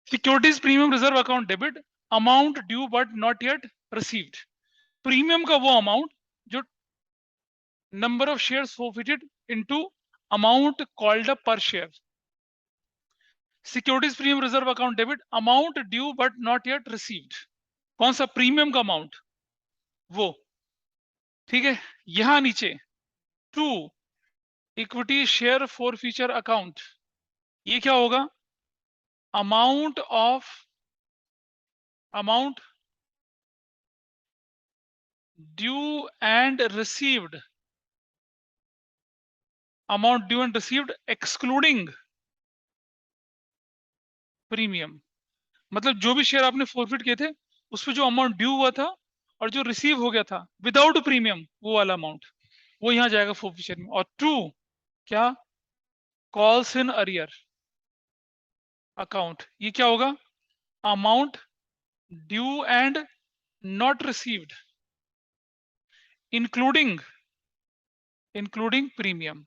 securities premium reserve account debit, amount due but not yet received. Premium का वो अमाउंट जो number of shares forfeited into amount called up पर share. Securities premium reserve account debit, amount due but not yet received, कौन सा, premium का amount वो, ठीक है। यहां नीचे 2 equity share for future account, ये क्या होगा, amount due and received, amount due and received excluding premium, मतलब जो भी शेयर आपने फॉरफिट किए थे उस पर जो अमाउंट ड्यू हुआ था और जो रिसीव हो गया था विदाउट प्रीमियम, वो वाला अमाउंट वो यहां जाएगा फॉरफिचर में। और 2 क्या, कॉल्स इन अरियर अकाउंट, ये क्या होगा, amount due and not received including premium.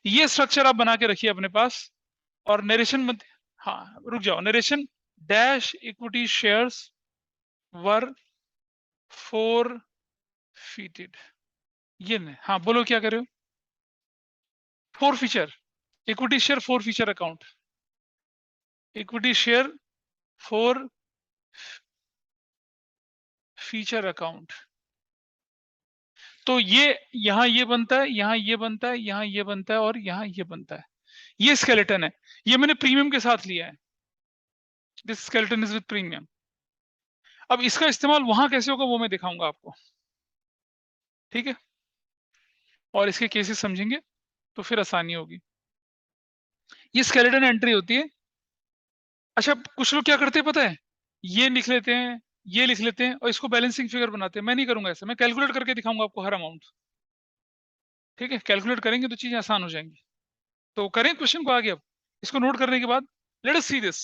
ये स्ट्रक्चर आप बना के रखिए अपने पास। और नरेशन मत, हाँ रुक जाओ, नरेशन डैश इक्विटी शेयर्स वर फोरफिटेड, ये नहीं, हाँ बोलो क्या कर रहे हो, four feature, equity share four feature account, equity share four feature account. तो ये यहां ये बनता है, यहां ये बनता है, यहां ये बनता है और यहां ये बनता है, ये स्केलेटन है, ये मैंने प्रीमियम के साथ लिया है, this skeleton is with premium. अब इसका इस्तेमाल वहां कैसे होगा वो मैं दिखाऊंगा आपको, ठीक है, और इसके केसेस समझेंगे तो फिर आसानी होगी। ये स्केलेटन एंट्री होती है। अच्छा, कुछ लोग क्या करते हैं पता है, ये लिख लेते हैं, ये लिख लेते हैं और इसको बैलेंसिंग फिगर बनाते हैं, मैं नहीं करूंगा ऐसा, मैं कैलकुलेट करके दिखाऊंगा आपको हर अमाउंट, ठीक है, कैलकुलेट करेंगे तो चीजें आसान हो जाएंगी। तो करें क्वेश्चन को आगे, अब इसको नोट करने के बाद लेट अस सी दिस।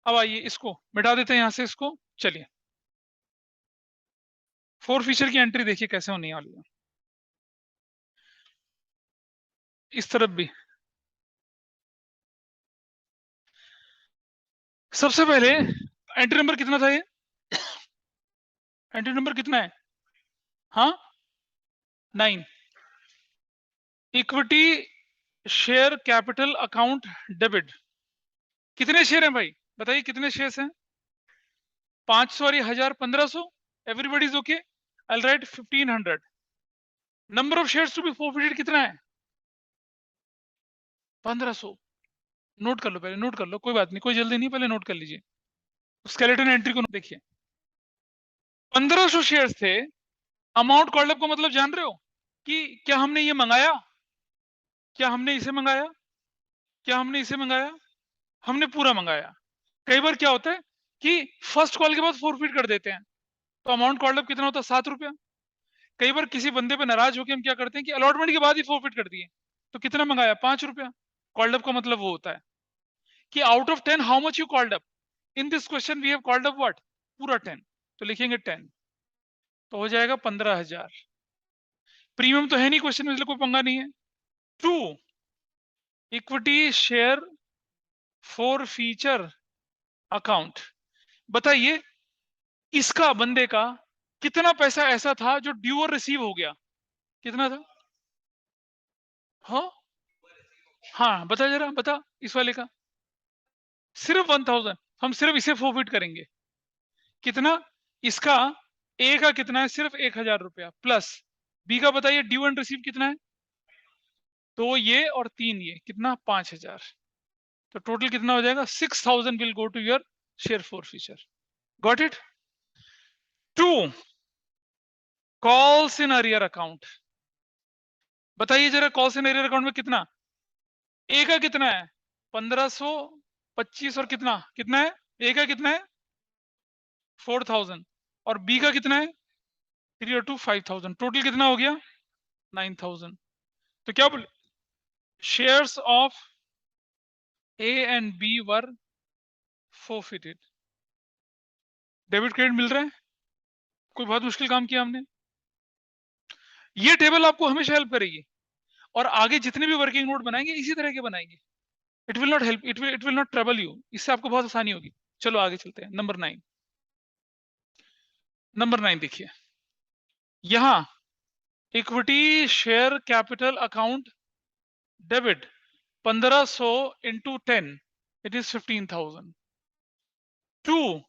अब आइए इसको मिटा देते हैं यहां से इसको, चलिए फोर फीचर की एंट्री देखिए कैसे होने वाली है। इस तरफ भी सबसे पहले एंट्री नंबर कितना था ये, एंट्री नंबर कितना है, हाँ 9, equity share capital account debit. कितने शेयर हैं भाई, बताइए कितने शेयर हैं? 500 और 1000, 1500। Everybody is okay. I write 1500। Number of shares to be forfeited कितना है? 1500। नोट कर लो, पहले नोट कर लो, कोई बात नहीं, कोई जल्दी नहीं, पहले नोट कर लीजिए। स्केलेटन एंट्री को देखिए, 1500 शेयर्स थे। अमाउंट कॉल्ड अप का मतलब जान रहे हो कि क्या हमने ये मंगाया, क्या हमने इसे मंगाया, क्या हमने इसे मंगाया? हमने पूरा मंगाया। कई बार क्या होता है कि फर्स्ट कॉल के बाद फोरफिट कर देते हैं, तो अमाउंट कॉल्ड अप कितना होता है? 7 रुपया। कई बार किसी बंदे पे नाराज होकर हम क्या करते हैं कि अलॉटमेंट के बाद ही फोरफिट कर दिए, तो कितना मंगाया? 5 रुपया। कॉल्ड अप का मतलब वो होता है कि out of 10 how much you called up. In this question we have called up what? पूरा 10, तो लिखेंगे 10, तो हो जाएगा 15,000। प्रीमियम तो है नहीं क्वेश्चन में, इसलिए कोई पंगा नहीं है। 2 equity share forfeiture account. बताइए इसका, बंदे का कितना पैसा ऐसा था जो ड्यू और रिसीव हो गया? कितना था? हाँ हाँ, बता जरा, बता इस वाले का। सिर्फ 1000। हम सिर्फ इसे फोरफिट करेंगे। कितना? इसका ए का कितना है? सिर्फ 1000 रुपया प्लस बी का बताइए ड्यू एंड रिसीव कितना है? तो ये और 3 ये कितना? 5000। तो टोटल कितना हो जाएगा? 6000 will go to your share forfeiture. Got it? 2 calls in arrear account. बताइए जरा कॉल्स इन अरियर अकाउंट में कितना? ए का कितना है? 1525 और कितना कितना है? ए का कितना है? 4000 और बी का कितना है? 3 और 2 5000। टोटल कितना हो गया? 9000। तो क्या बोले? Shares of A and B were forfeited. Debit credit मिल रहा है। कोई बहुत मुश्किल काम किया हमने। ये टेबल आपको हमेशा हेल्प करेगी, और आगे जितने भी वर्किंग नोट बनाएंगे इसी तरह के बनाएंगे। It will not help, it will not trouble you, इससे आपको बहुत आसानी होगी। चलो आगे चलते हैं। नंबर 9। नंबर 9 देखिए, यहां equity share capital account debit 1500 into 10, it is 15,000। 2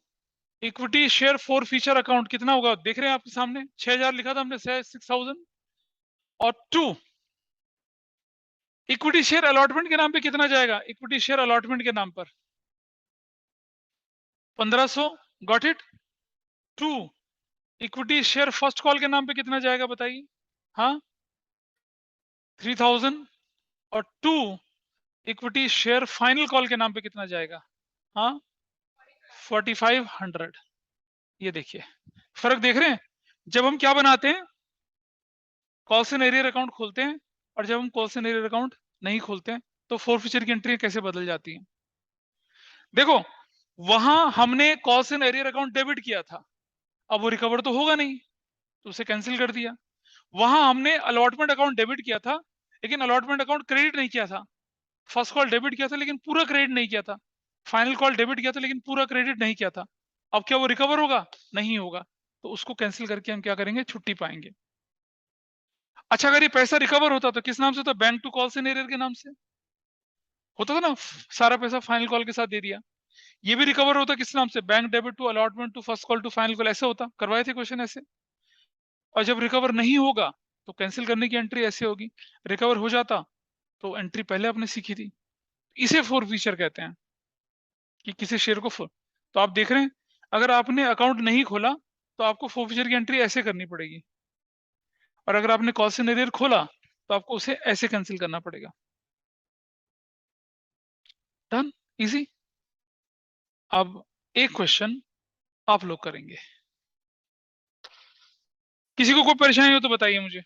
equity share for future account कितना होगा? देख रहे हैं आपके सामने, 6000 लिखा था हमने, 6000। और 2 इक्विटी शेयर अलॉटमेंट के नाम पे कितना जाएगा? इक्विटी शेयर अलॉटमेंट के नाम पर 1500। Got it? 2 equity share first call के नाम पे कितना जाएगा बताइए? हाँ, 3000। और 2 इक्विटी शेयर फाइनल कॉल के नाम पे कितना जाएगा? हाँ, 4500। ये देखिए फर्क देख रहे हैं? जब हम क्या बनाते हैं, कॉल्स एंड एरियर अकाउंट खोलते हैं, और जब हम कॉल्स एंड एरियर अकाउंट नहीं खोलते हैं, तो फोरफिचर की एंट्री कैसे बदल जाती है। देखो, वहां हमने calls and arrear account debit किया था, अब वो रिकवर तो होगा नहीं, तो उसे कैंसिल कर दिया। वहां हमने अलॉटमेंट अकाउंट डेबिट किया था, लेकिन अलॉटमेंट अकाउंट क्रेडिट नहीं किया था। फर्स्ट कॉल डेबिट किया था लेकिन पूरा क्रेडिट नहीं किया था। फाइनल कॉल डेबिट किया था लेकिन पूरा क्रेडिट नहीं किया था। अब क्या वो रिकवर होगा? नहीं होगा। तो उसको कैंसिल करके हम क्या करेंगे? छुट्टी पाएंगे। अच्छा, अगर ये पैसा रिकवर होता तो किस नाम से होता? Bank to calls and arrear के नाम से होता था ना। सारा पैसा फाइनल कॉल के साथ दे दिया। ये भी रिकवर होता किस नाम से? Bank debit to allotment to first call to final call, ऐसे होता। करवाए थे क्वेश्चन ऐसे। और जब रिकवर नहीं होगा तो कैंसिल करने की एंट्री ऐसे होगी। रिकवर हो जाता तो एंट्री पहले आपने सीखी थी। इसे फोर फीचर कहते हैं कि किसी शेयर को तो आप देख रहे हैं, अगर आपने अकाउंट नहीं खोला तो आपको फोर फीचर की एंट्री ऐसे करनी पड़ेगी, और अगर आपने कॉल एरियर खोला तो आपको उसे ऐसे कैंसिल करना पड़ेगा। Done, easy. अब एक क्वेश्चन आप लोग करेंगे। किसी को कोई परेशानी हो तो बताइए मुझे।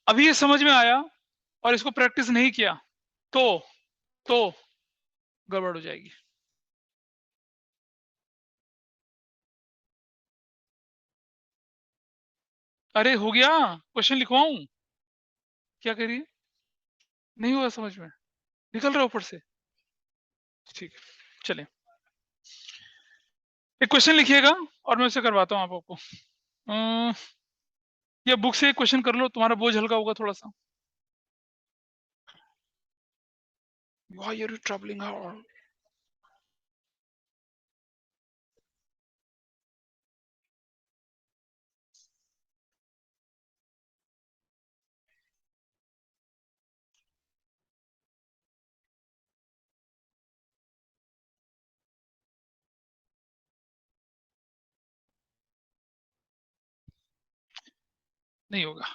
अभी ये समझ में आया और इसको प्रैक्टिस नहीं किया तो तो गड़बड़ हो जाएगी। अरे हो गया, क्वेश्चन लिखवाऊं? क्या करिए? नहीं हुआ समझ में? निकल रहा ऊपर से? ठीक है, चलिए एक क्वेश्चन लिखिएगा और मैं उसे करवाता हूँ आपको। या बुक से एक क्वेश्चन कर लो, तुम्हारा बोझ हल्का होगा थोड़ा सा। Why are you troubling her? नहीं होगा,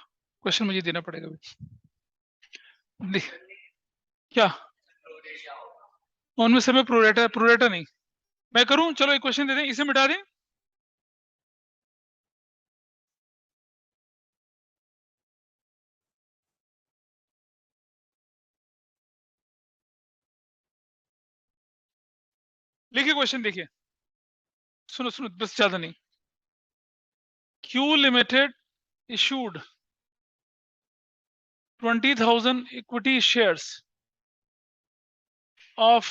क्वेश्चन मुझे देना पड़ेगा अभी। क्या उनमें से मैं प्रोरेटा प्रोरेटा नहीं मैं करूं? चलो एक क्वेश्चन दे दें, इसे मिटा दें। लिखिए क्वेश्चन, देखिए, सुनो सुनो, बस ज्यादा नहीं। Q Limited issued 20,000 equity shares of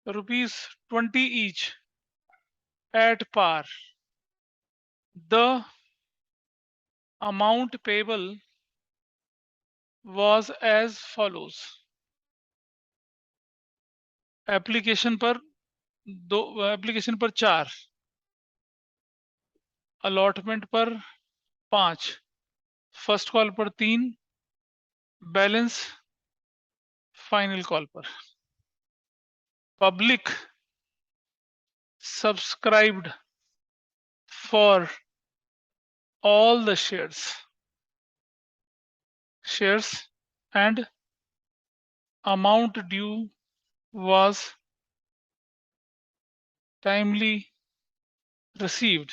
rupees 20 each at par. The amount payable was as follows. Application पर 4, अलॉटमेंट पर 5, फर्स्ट कॉल पर 3, बैलेंस फाइनल कॉल पर। Public subscribed for all the shares and amount due was timely received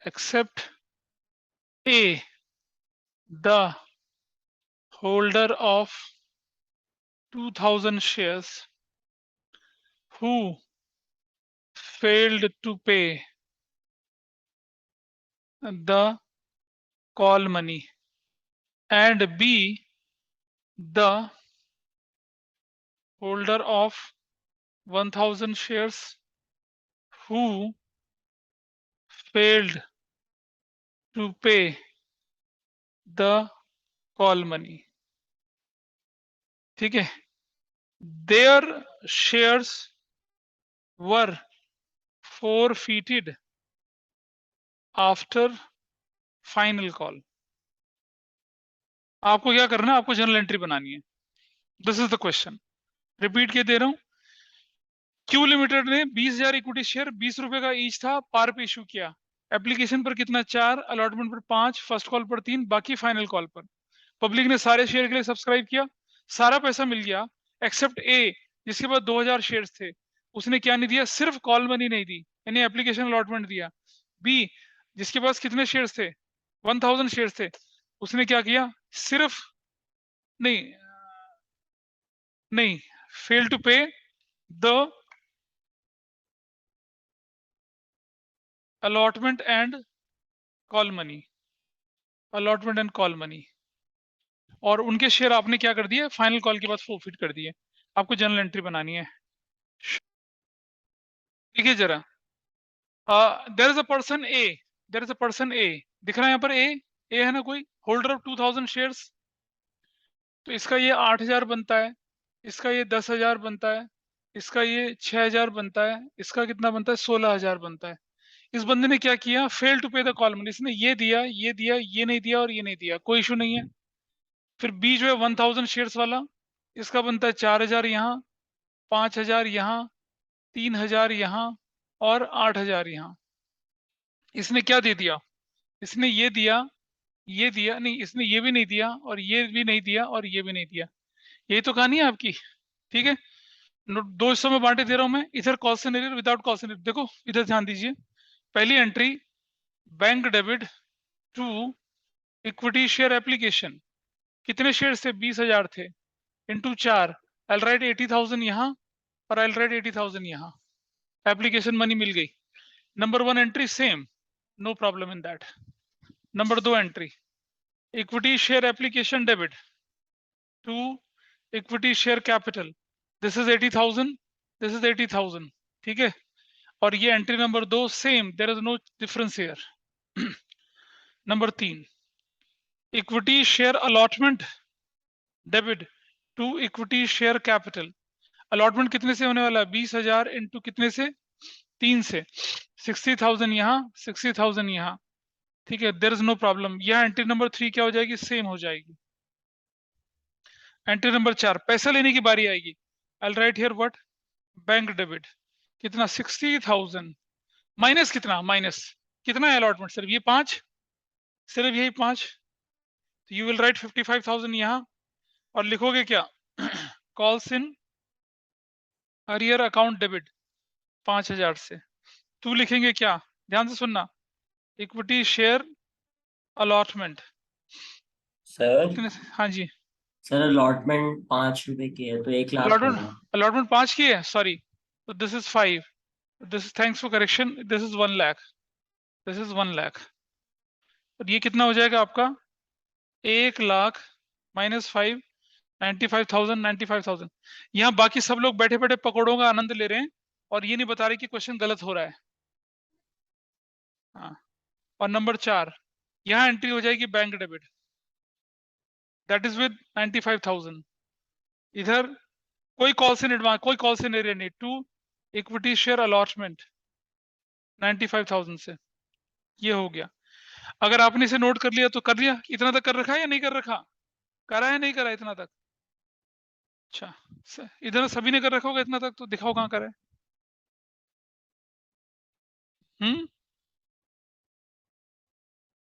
except A, the holder of 2,000 shares who failed to pay the call money, and B, the holder of 1,000 shares who failed to pay the call money. ठीक है, their shares were forfeited after final call. आपको क्या करना है? आपको journal entry बनानी है। This is the question, repeat के दे रहा हूं। क्यू लिमिटेड ने 20,000 इक्विटी शेयर 20 रुपए का ईच था, पार पे इशू किया। एप्लीकेशन पर कितना? 4, अलॉटमेंट पर 5, फर्स्ट कॉल पर 3, बाकी फाइनल कॉल पर। पब्लिक ने सारे शेयर के लिए सब्सक्राइब किया, सारा पैसा मिल गया, एक्सेप्ट ए जिसके पास 2,000 शेयर थे, उसने क्या नहीं दिया? सिर्फ कॉल मनी नहीं दी, यानी एप्लीकेशन अलॉटमेंट दिया। बी जिसके पास कितने शेयर थे? 1,000 शेयर थे, उसने क्या किया? सिर्फ नहीं नहीं फेल टू पे the allotment and call money, allotment and call money, और उनके शेयर आपने क्या कर दिए? फाइनल कॉल के बाद फोरफिट कर दिए। आपको जर्नल एंट्री बनानी है। देखिए जरा, there is a person A, there is a person A, दिख रहा है यहाँ पर ए है ना कोई, होल्डर ऑफ 2,000 शेयर्स। तो इसका ये 8,000 बनता है, इसका ये 10,000 बनता है, इसका ये 6,000 बनता है, इसका कितना बनता है? 16,000 बनता है। इस बंदे ने क्या किया? फेल टू पे द कॉल मनी, इसने ये दिया, ये दिया, ये नहीं दिया और ये नहीं दिया, कोई इशू नहीं है। फिर बी जो है 1,000 शेयर्स वाला, इसका बनता है 4,000 यहाँ, 5,000 यहाँ, 3,000 यहाँ और 8,000 यहाँ। इसने क्या दे दिया? इसने ये दिया नहीं, इसने ये भी नहीं दिया और ये भी नहीं दिया और ये भी नहीं दिया। यही तो कहानी है आपकी, ठीक है। दो हिस्सों में बांटे दे रहा हूं मैं, इधर call scenario, without call scenario. देखो इधर ध्यान दीजिए, पहली entry bank debit to equity share application. कितने शेयर थे? 20,000 थे, इंटू 4, आई राइट 80,000 यहाँ और आई राइट 80,000 यहाँ। एप्लीकेशन मनी मिल गई। Number 1 entry same, no problem in that. Number 2 entry equity share application debit to equity share capital, this is 80,000, this is 80,000, ठीक है। और ये entry number 2 same, there is no difference here. Number 3 equity share allotment debit to equity share capital. Allotment कितने से होने वाला है? 20,000 into कितने से? 3 से। 60,000 यहाँ, 60,000 यहाँ। ठीक है, देयर इज नो प्रॉब्लम। यहाँ एंट्री नंबर 3 क्या हो जाएगी? सेम हो जाएगी। एंट्री नंबर 4, पैसा लेने की बारी आएगी। I will write here what? Bank debit. कितना? 60,000 माइनस कितना? माइनस कितना है अलॉटमेंट? सिर्फ ये 5, सिर्फ यही 5। तो यू विल राइट 55,000 यहाँ और लिखोगे क्या? Calls in arrear account debit 5,000 से। तू लिखेंगे क्या? ध्यान से सुनना। इक्विटी शेयर अलॉटमेंट सर कितने से? हाँ जी। सर अलॉटमेंट 5 रुपए की है तो 1 लाख अलॉटमेंट होगा। अलॉटमेंट 5 की है, सॉरी। तो this is 5, this is, thanks for correction, this is 1 lakh, this is 1 lakh. और ये कितना हो जाएगा आपका? 1 लाख माइनस 5, 95,000, 95,000। यहाँ बाकी सब लोग बैठे बैठे पकौड़ों का आनंद ले रहे हैं और ये नहीं बता रहे कि क्वेश्चन गलत हो रहा है। हाँ। और नंबर 4, यहाँ एंट्री हो जाएगी bank debit, that is with 95,000। इधर कोई कॉल से एडवांस, कोई कॉल से नहीं, टू इक्विटी शेयर अलॉटमेंट 95,000 से। ये हो गया। अगर आपने इसे नोट कर लिया तो कर लिया। इतना तक कर रखा है या नहीं कर रखा? करा है नहीं करा इतना तक? अच्छा, इधर सभी ने कर रखा होगा इतना तक, तो दिखाओ कहाँ करा है।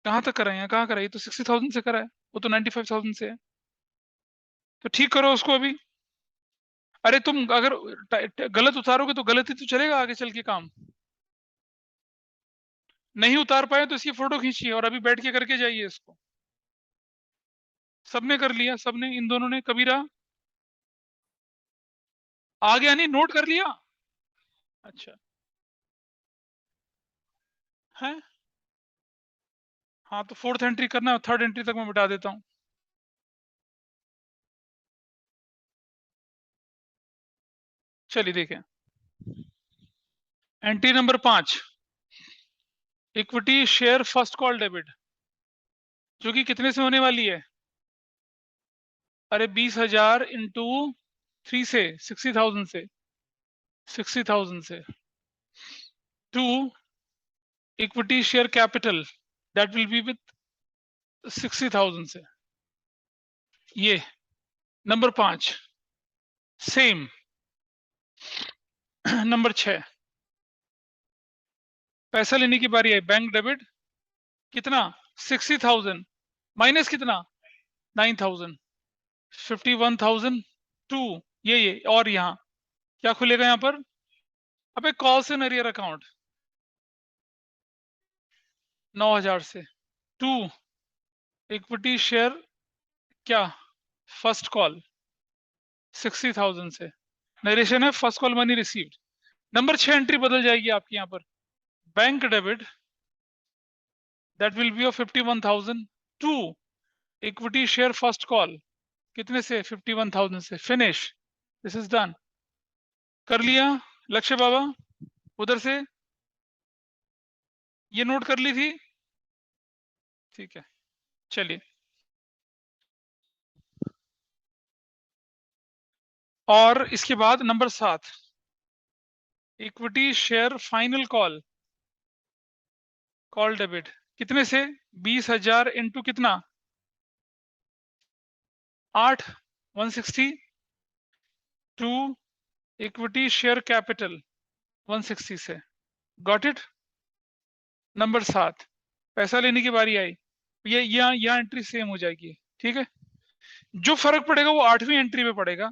कहाँ तक करा है? यहाँ कहाँ करा है? ये तो 60,000 से करा है, वो तो 95,000 से है। तो ठीक करो उसको अभी। अरे तुम अगर गलत उतारोगे तो गलत ही तो चलेगा आगे चल के काम। नहीं उतार पाए तो इसकी फोटो खींचिए और अभी बैठ के करके जाइए इसको। सबने कर लिया? सबने, इन दोनों ने? कबीरा आ गया? नहीं नोट कर लिया? अच्छा है। हाँ तो फोर्थ एंट्री करना, थर्ड एंट्री तक मैं मिटा देता हूँ। चलिए देखें। Entry number 5, equity share first call debit, जो कि कितने से होने वाली है? अरे 20,000 इंटू 3 से, 60,000 से, 60,000 से। To equity share capital, that will be with 60,000 से। ये नंबर 5 सेम। नंबर 6, पैसा लेने की बारी है, बैंक डेबिट। कितना? 60,000 माइनस कितना? 9,000, 51,000 टू, ये और यहाँ क्या खुलेगा यहाँ पर? अबे कॉल्स इन अरियर अकाउंट 9,000 से। टू इक्विटी शेयर क्या? फर्स्ट कॉल 60,000 से। नरेशन है first call money received. Number 6 entry बदल जाएगी आपकी यहाँ पर। Bank debit, that will be of 51,000 to equity share first call, कितने से? 51,000 से। Finish, this is done. कर लिया लक्ष्य बाबा? उधर से ये नोट कर ली थी? ठीक है, चलिए। और इसके बाद number 7, equity share final call, call debit, कितने से? 20,000 इंटू कितना? 8, 160 टू इक्विटी शेयर कैपिटल 160 से। Got it? नंबर 7, पैसा लेने की बारी आई। ये यहाँ एंट्री सेम हो जाएगी। ठीक है, जो फर्क पड़ेगा वो 8वीं एंट्री में पड़ेगा।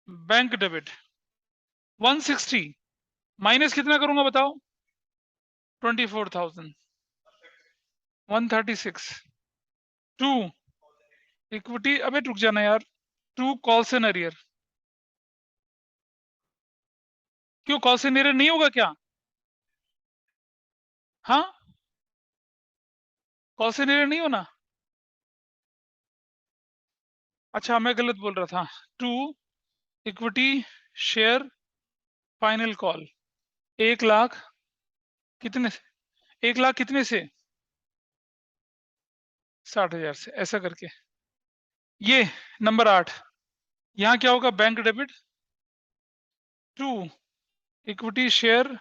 बैंक डेबिट 160 माइनस कितना करूंगा बताओ? 24,000, 136 टू इक्विटी, अबे रुक जाना यार, टू कॉल्स इन अरियर। क्यों कॉल्स इन अरियर नहीं होगा क्या? हाँ, कॉल्स इन अरियर नहीं होना? अच्छा मैं गलत बोल रहा था। To equity share final call 1 lakh कितने से? 1 लाख कितने से? 60,000 से, ऐसा करके। ये नंबर 8, यहां क्या होगा, bank debit to equity share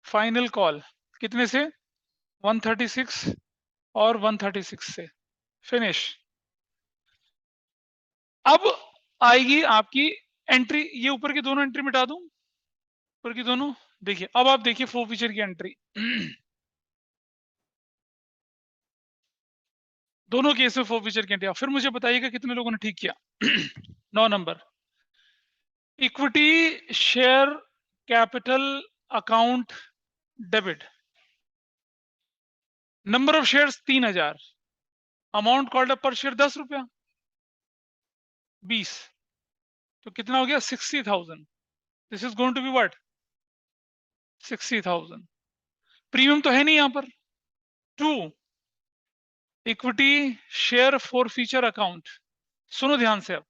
final call, कितने से, 136 और 136 से, फिनिश। अब आएगी आपकी एंट्री, ये ऊपर की दोनों एंट्री मिटा दूं, ऊपर की दोनों। देखिए अब आप देखिए फोर फीचर की एंट्री दोनों केस में फोर फीचर की एंट्री। फिर मुझे बताइएगा कितने लोगों ने ठीक किया 9 number. Equity share capital account debit, number of shares 3000, amount called up पर शेयर 10 रुपया, 20, तो कितना हो गया 60,000। This is going to be what, 60,000। Premium तो है नहीं यहां पर। To equity share forfeiture account, सुनो ध्यान से, अब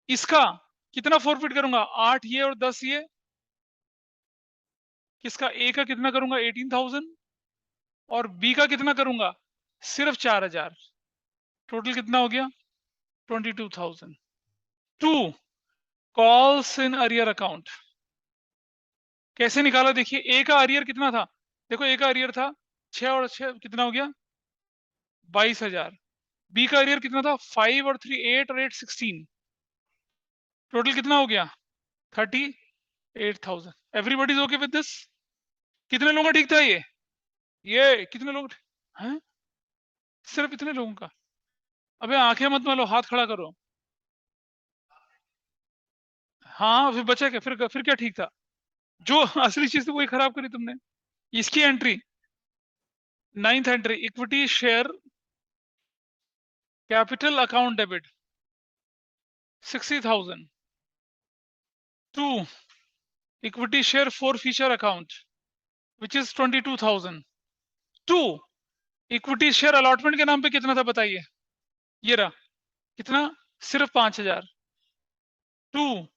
इसका कितना फॉरफिट करूंगा, 8 ये और 10 ये, किसका ए का कितना करूंगा 18,000, और बी का कितना करूंगा सिर्फ 4,000, टोटल कितना हो गया 22,000। To calls in arrear account, कैसे निकाला, देखिए ए का अरियर कितना था, देखो ए का अरियर था 6 और 6 कितना हो गया 22,000, बी का अरियर कितना था 5 और 3 8 और 8 16, टोटल कितना हो गया 38,000। Everybody is okay with this, कितने लोगों का ठीक था ये कितने लोग हैं, सिर्फ इतने लोगों का। अबे आंखें मत मारो, हाथ खड़ा करो। हाँ फिर बचा क्या, फिर क्या ठीक था, जो असली चीज थी वही खराब करी तुमने। इसकी entry, 9th entry, equity share capital account debit 60,000। To equity share forfeiture account which is 22,000। To equity share allotment के नाम पे कितना था बताइए, ये रहा, कितना, सिर्फ 5,000। To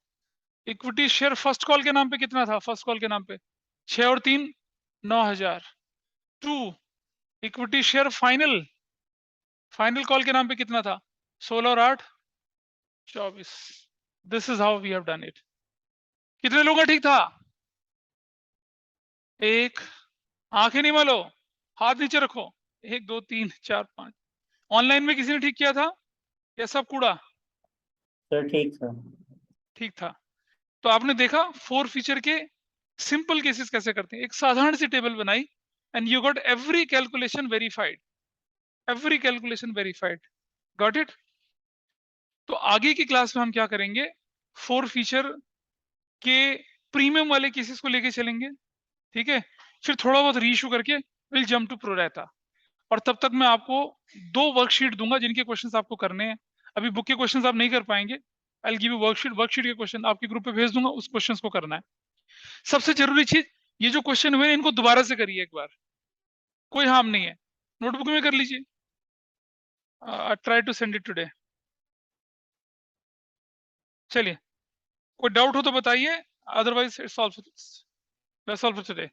equity share first call के नाम पे कितना था, फर्स्ट कॉल के नाम पे 6 और 3 9,000। To equity share final, final call के नाम पे कितना था 16 और 8 24। This is how we have done it. कितने लोगों का ठीक था, एक, आंखें नहीं मालो, हाथ नीचे रखो, 1 2 3 4 5। ऑनलाइन में किसी ने ठीक किया था या सब कूड़ा, सर ठीक था। ठीक था। तो आपने देखा फोर फीचर के सिंपल केसेस कैसे करते हैं, एक साधारण सी टेबल बनाई and you got every calculation verified, every calculation verified, got it. तो आगे की क्लास में हम क्या करेंगे, फोर फीचर के प्रीमियम वाले केसेस को लेके चलेंगे, ठीक है। फिर थोड़ा बहुत रीइशू करके विल जंप टू प्रो रहता, और तब तक मैं आपको 2 वर्कशीट दूंगा जिनके क्वेश्चंस आपको करने हैं। अभी बुक के क्वेश्चंस आप नहीं कर पाएंगे, I will give you worksheet, worksheet के क्वेश्चन आपके ग्रुप पे भेज दूंगा, उस क्वेश्चंस को करना है। सबसे जरूरी चीज, ये जो क्वेश्चन हुए इनको दोबारा से करिए एक बार, कोई हार्म नहीं है, नोटबुक में कर लीजिए। Try to send it today. चलिए, कोई डाउट हो तो बताइए, otherwise it's all for today.